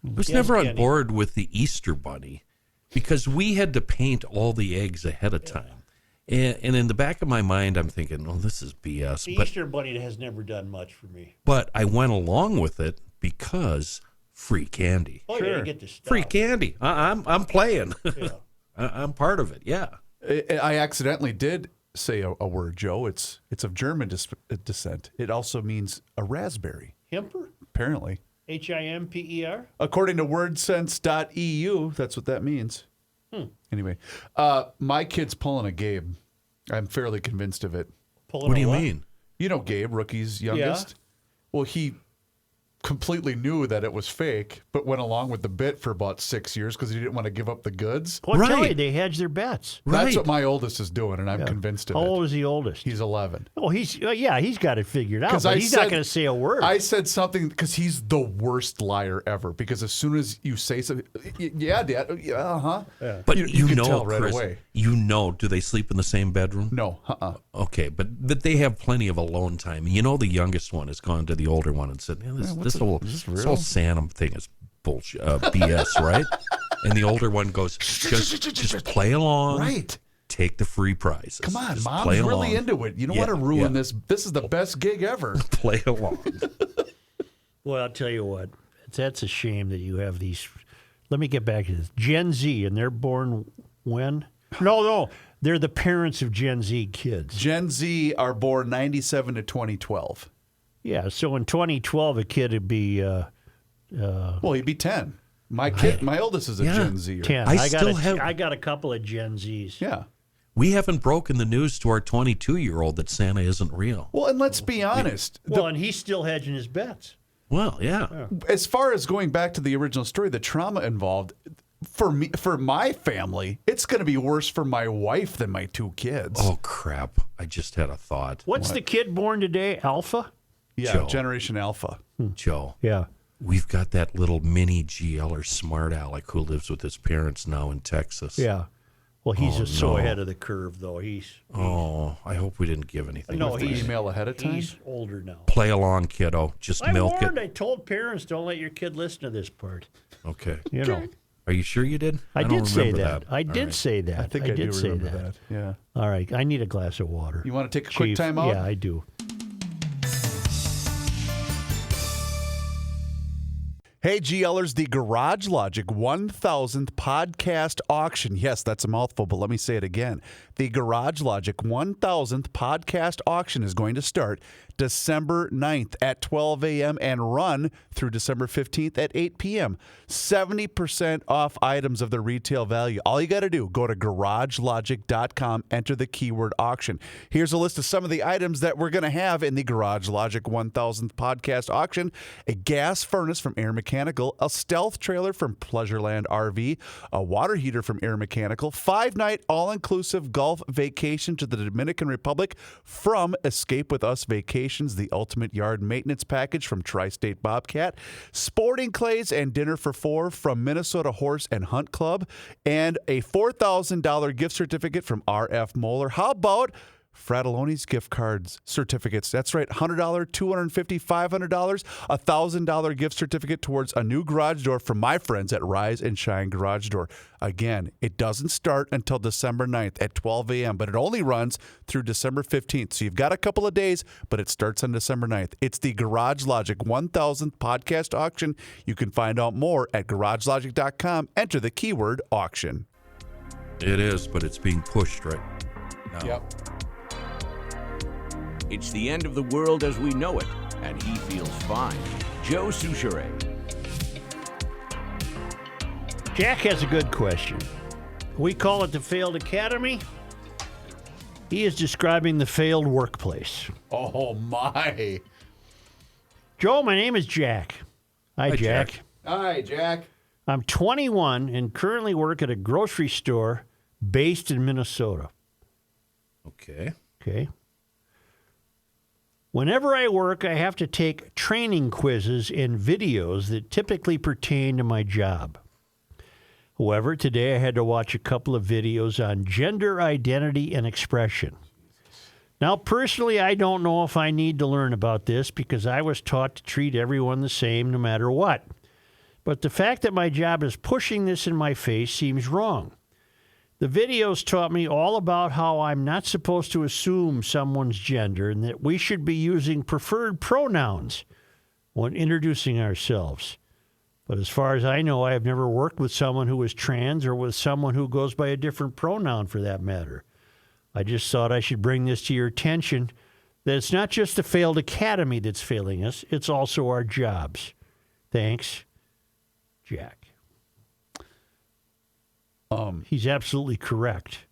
I was Yes, never on Kenny. board with the Easter Bunny because we had to paint all the eggs ahead of time. And in the back of my mind, I'm thinking, oh, this is BS. The But Easter Bunny has never done much for me. I went along with it because free candy. Oh, yeah, you get the stuff. Free candy. I'm playing. Yeah. I'm part of it. Yeah. I accidentally did say a word, Joe. It's of German descent. It also means a raspberry, Himper? apparently. Himper? According to wordsense.eu, that's what that means. Anyway, my kid's pulling a Gabe. I'm fairly convinced of it. Pulling What a do you mean? You know Gabe, rookie's youngest? Well, he completely knew that it was fake, but went along with the bit for about 6 years because he didn't want to give up the goods. Well, I tell you, Right. they hedge their bets. That's Right. what my oldest is doing, and I'm convinced of How it. old is the oldest? He's 11. Oh, he's got it figured out. 'Cause But I he's not said- going to say a word. I said something because he's the worst liar ever. Because as soon as you say something, yeah, Dad, yeah, uh-huh. But you can know, tell right Chris, away. do they sleep in the same bedroom? No, Okay, but they have plenty of alone time. You know, the youngest one has gone to the older one and said, this whole Santa thing is bullshit, BS, right? And the older one goes, just play along. Right. Take the free prizes. Come on, Just Mom's play really along. into it. You don't Yeah, want to ruin yeah. this. This is the best gig ever. Play along. Well, I'll tell you what. That's a shame that you have these. Let me get back to this. Gen Z, and they're born when? No. They're the parents of Gen Z kids. Gen Z are born 97 to 2012. Yeah, so in 2012, a kid would be Well, he'd be 10. My oldest is a Yeah. Gen Z. 10. I still have- I got a couple of Gen Zs. Yeah. We haven't broken the news to our 22-year-old that Santa isn't real. Well, and let's be honest. Well, and he's still hedging his bets. Well, yeah. As far as going back to the original story, the trauma involved for me, for my family, it's going to be worse for my wife than my two kids. Oh, crap. I just had a thought. What's the kid born today? Alpha? yeah, Joe. Generation Alpha. Joe, Yeah. we've got that little mini GLer smart aleck who lives with his parents now in Texas. Yeah. Well, he's just so no. ahead of the curve, though. Oh, I hope we didn't give anything. No, away. he's Email ahead of time. He's older now. Play along, kiddo. Just I milk warned. it. I told parents, don't let your kid listen to this part. Okay. You know. Are you sure you did? I don't did say remember that. I All did right. say that. I think I do did say remember that. that. Yeah. All right. I need a glass of water. You want to take a quick Chief. time out? Yeah, I do. Hey, GLers, the Garage Logic 1000th podcast auction. Yes, that's a mouthful, but let me say it again. The Garage Logic 1000th podcast auction is going to start December 9th at 12 a.m. and run through December 15th at 8 p.m. 70% off items of their retail value. All you got to do, go to garagelogic.com, enter the keyword auction. Here's a list of some of the items that we're going to have in the Garage Logic 1000th podcast auction. A gas furnace from Air Mechanical, a stealth trailer from Pleasureland RV, a water heater from Air Mechanical, 5-night all-inclusive golf vacation to the Dominican Republic from Escape With Us Vacations, the ultimate yard maintenance package from Tri-State Bobcat, sporting clays and dinner for four from Minnesota Horse and Hunt Club, and a $4,000 gift certificate from RF Moeller. How about Fratelloni's gift cards certificates? That's right, $100, $250, $500, $1,000 gift certificate towards a new garage door from my friends at Rise and Shine Garage Door. Again, it doesn't start until December 9th at 12 a.m., but it only runs through December 15th. So you've got a couple of days, but it starts on December 9th. It's the Garage Logic 1000th podcast auction. You can find out more at garagelogic.com. Enter the keyword auction. It is, but it's being pushed right now. Yep. It's the end of the world as we know it, and he feels fine. Joe Souchere. Jack has a good question. We call it the failed academy. He is describing the failed workplace. Oh, my. Joe, my name is Jack. Hi, Jack. Hi, Jack. I'm 21 and currently work at a grocery store based in Minnesota. Okay. Okay. Whenever I work, I have to take training quizzes and videos that typically pertain to my job. However, today I had to watch a couple of videos on gender identity and expression. Now, personally, I don't know if I need to learn about this because I was taught to treat everyone the same no matter what. But the fact that my job is pushing this in my face seems wrong. The videos taught me all about how I'm not supposed to assume someone's gender and that we should be using preferred pronouns when introducing ourselves. But as far as I know, I have never worked with someone who is trans or with someone who goes by a different pronoun for that matter. I just thought I should bring this to your attention, that it's not just the failed academy that's failing us, it's also our jobs. Thanks, Jack. He's absolutely correct.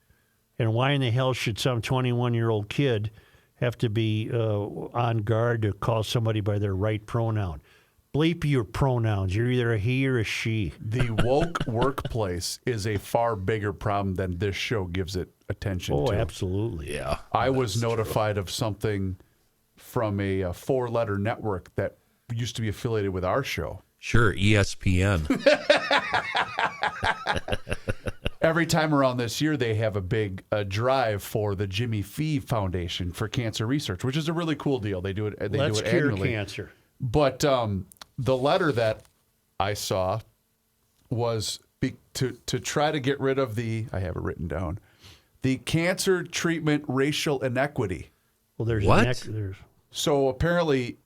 And why in the hell should some 21-year-old kid have to be on guard to call somebody by their right pronoun? Bleep your pronouns. You're either a he or a she. The woke workplace is a far bigger problem than this show gives it attention to. Oh, absolutely. Yeah. I was notified of something from a four-letter network that used to be affiliated with our show. Sure, ESPN. Every time around this year, they have a big drive for the Jimmy Fee Foundation for Cancer Research, which is a really cool deal. They do it. Let's do it cure annually. cancer. But the letter that I saw was to try to get rid of I have it written down, the cancer treatment racial inequity. Well, there's What? So apparently,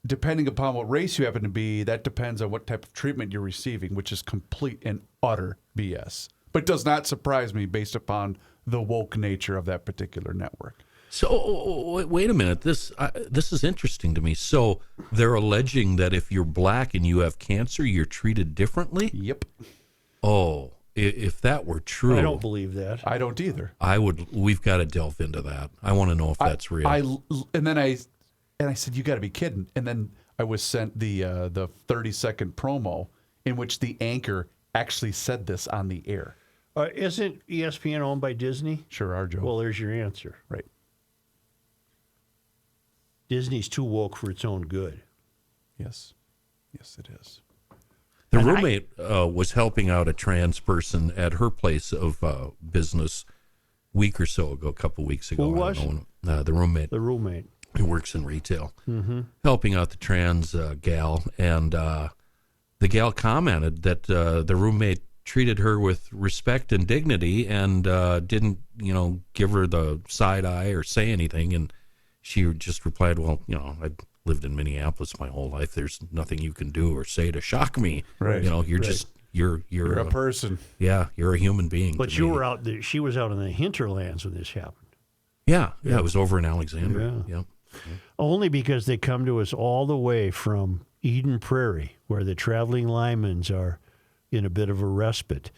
depending upon what race you happen to be, that depends on what type of treatment you're receiving, which is complete and utter BS. But does not surprise me based upon the woke nature of that particular network. So wait a minute. This is interesting to me. So they're alleging that if you're black and you have cancer, you're treated differently? Yep. Oh, if that were true, I don't believe that. I don't either. We've got to delve into that. I want to know if that's real. And then I said, you got to be kidding. And then I was sent the 30-second promo in which the anchor actually said this on the air. Isn't ESPN owned by Disney? Sure are, Joe. Well, there's your answer. Right. Disney's too woke for its own good. Yes. Yes, it is. The roommate was helping out a trans person at her place of business a week or so ago, a couple weeks ago. Who was? The roommate. The roommate. Who works in retail, helping out the trans gal. And the gal commented that the roommate treated her with respect and dignity and didn't, give her the side eye or say anything. And she just replied, well, I've lived in Minneapolis my whole life. There's nothing you can do or say to shock me. Right. You're just, you're a person. Yeah, you're a human being. But you were out there. She was out in the hinterlands when this happened. Yeah, it was over in Alexandria. Yeah. Yep. Only because they come to us all the way from Eden Prairie, where the traveling Lymans are in a bit of a respite.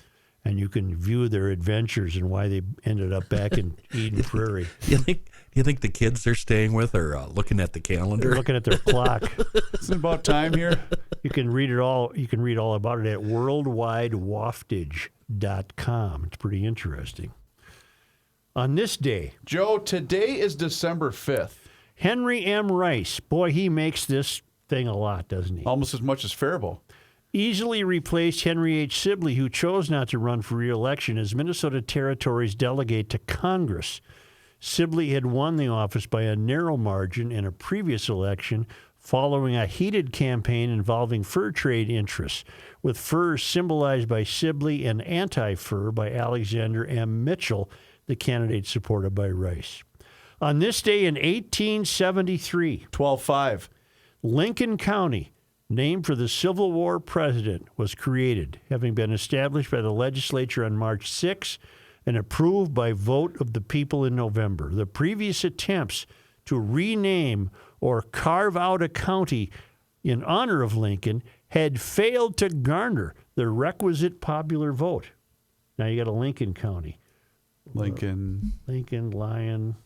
And you can view their adventures and why they ended up back in Eden Prairie. You think the kids they're staying with are looking at the calendar? They're looking at their clock. Isn't it about time here? You can read it all. You can read all about it at worldwidewaftage.com. It's pretty interesting. On this day, Joe, today is December 5th. Henry M. Rice. Boy, he makes this thing a lot, doesn't he? Almost as much as Faribault. Easily replaced Henry H. Sibley, who chose not to run for re-election as Minnesota Territory's delegate to Congress. Sibley had won the office by a narrow margin in a previous election following a heated campaign involving fur trade interests, with fur symbolized by Sibley and anti-fur by Alexander M. Mitchell, the candidate supported by Rice. On this day in 1873, 12-5. Lincoln County, named for the Civil War president, was created, having been established by the legislature on March 6 and approved by vote of the people in November. The previous attempts to rename or carve out a county in honor of Lincoln had failed to garner the requisite popular vote. Now you got a Lincoln County. Lincoln. Lyon.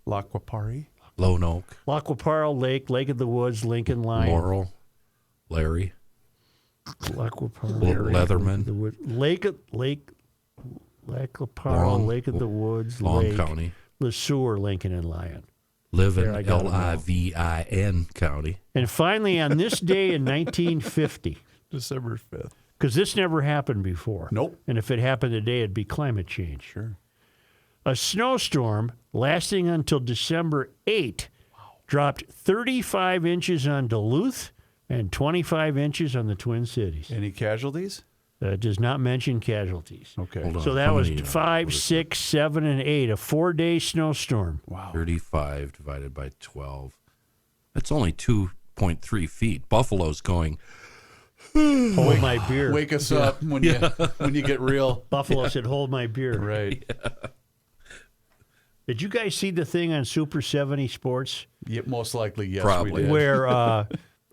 Laquapari. Lone Oak. Laquaparle Lake, Lake of the Woods, Lincoln, Lyon. Laurel. Larry. Laquaparle. Leatherman. Laquaparle, Lake of the Woods, Long Lake, County. Le Sueur, Lincoln, and Lyon. Live There, I in got it now. Livin County. And finally, on this day in 1950, December 5th. because this never happened before. Nope. And if it happened today, it'd be climate change. Sure. A snowstorm lasting until December 8 dropped 35 inches on Duluth and 25 inches on the Twin Cities. Any casualties? It does not mention casualties. Okay. Hold on. So that How was many, 5, 6, 7, and 8, a 4-day snowstorm. Wow. 35 divided by 12. That's only 2.3 feet. Buffalo's going, Hold my beer. Wake us up when you get real. Buffalo said, hold my beer. Right. Did you guys see the thing on Super 70 Sports Yeah, most likely, yes. Probably. We did. where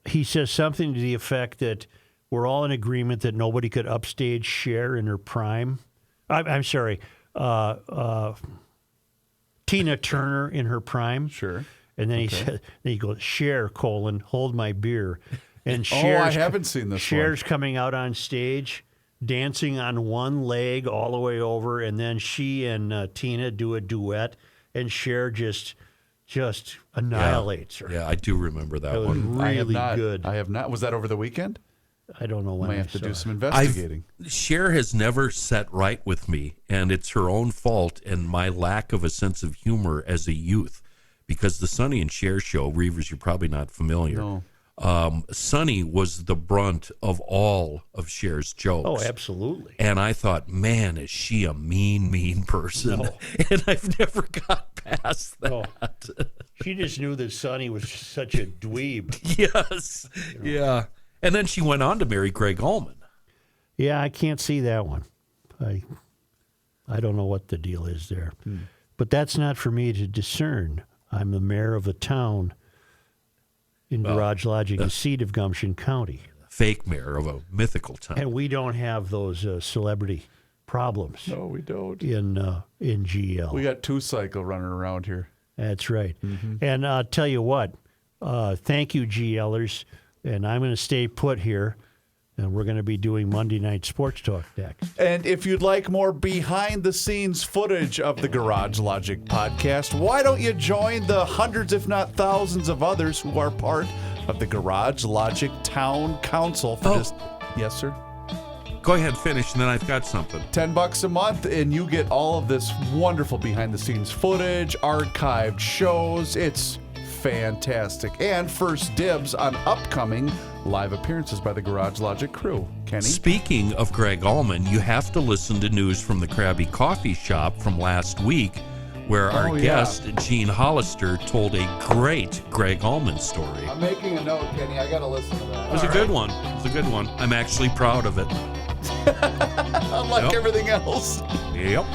he says something to the effect that we're all in agreement that nobody could upstage Cher in her prime? I'm sorry, Tina Turner in her prime. Sure. And then then he goes, Cher, hold my beer. And Oh, I Cher's, haven't seen this Cher's coming out on stage, dancing on one leg all the way over, and then she and Tina do a duet, and Cher just annihilates her. yeah, I do remember that It was one. I have really not. good. I have not. Was that over the weekend? I don't know when Might I have to saw do it. some investigating. Cher has never set right with me, and it's her own fault and my lack of a sense of humor as a youth. Because the Sonny and Cher show, Reavers, you're probably not familiar. No. Sonny was the brunt of all of Cher's jokes. Oh, absolutely. And I thought, man, is she a mean person? No. And I've never got past that. Oh. She just knew that Sonny was such a dweeb. Yes. Yeah. And then she went on to marry Greg Allman. Yeah, I can't see that one. I don't know what the deal is there. But that's not for me to discern. I'm the mayor of a town in Garage Logic, the seat of Gumption County. Fake mayor of a mythical town. And we don't have those celebrity problems No, we don't. in GL. We got 2-cycle running around here. That's right. And I'll tell you what, thank you, GLers. And I'm going to stay put here, and we're going to be doing Monday Night Sports Talk next. And if you'd like more behind-the-scenes footage of the Garage Logic podcast, why don't you join the hundreds, if not thousands, of others who are part of the Garage Logic Town Council for just... Yes, sir? Go ahead, finish, and then I've got something. $10 a month, and you get all of this wonderful behind-the-scenes footage, archived shows. It's fantastic. And first dibs on upcoming live appearances by the Garage Logic crew. Kenny? Speaking of Greg Allman, you have to listen to news from the Krabby Coffee Shop from last week, where our guest, Gene Hollister, told a great Greg Allman story. I'm making a note, Kenny. I got to listen to that. It was a good one. It was a good one. I'm actually proud of it. Unlike everything else. Yep.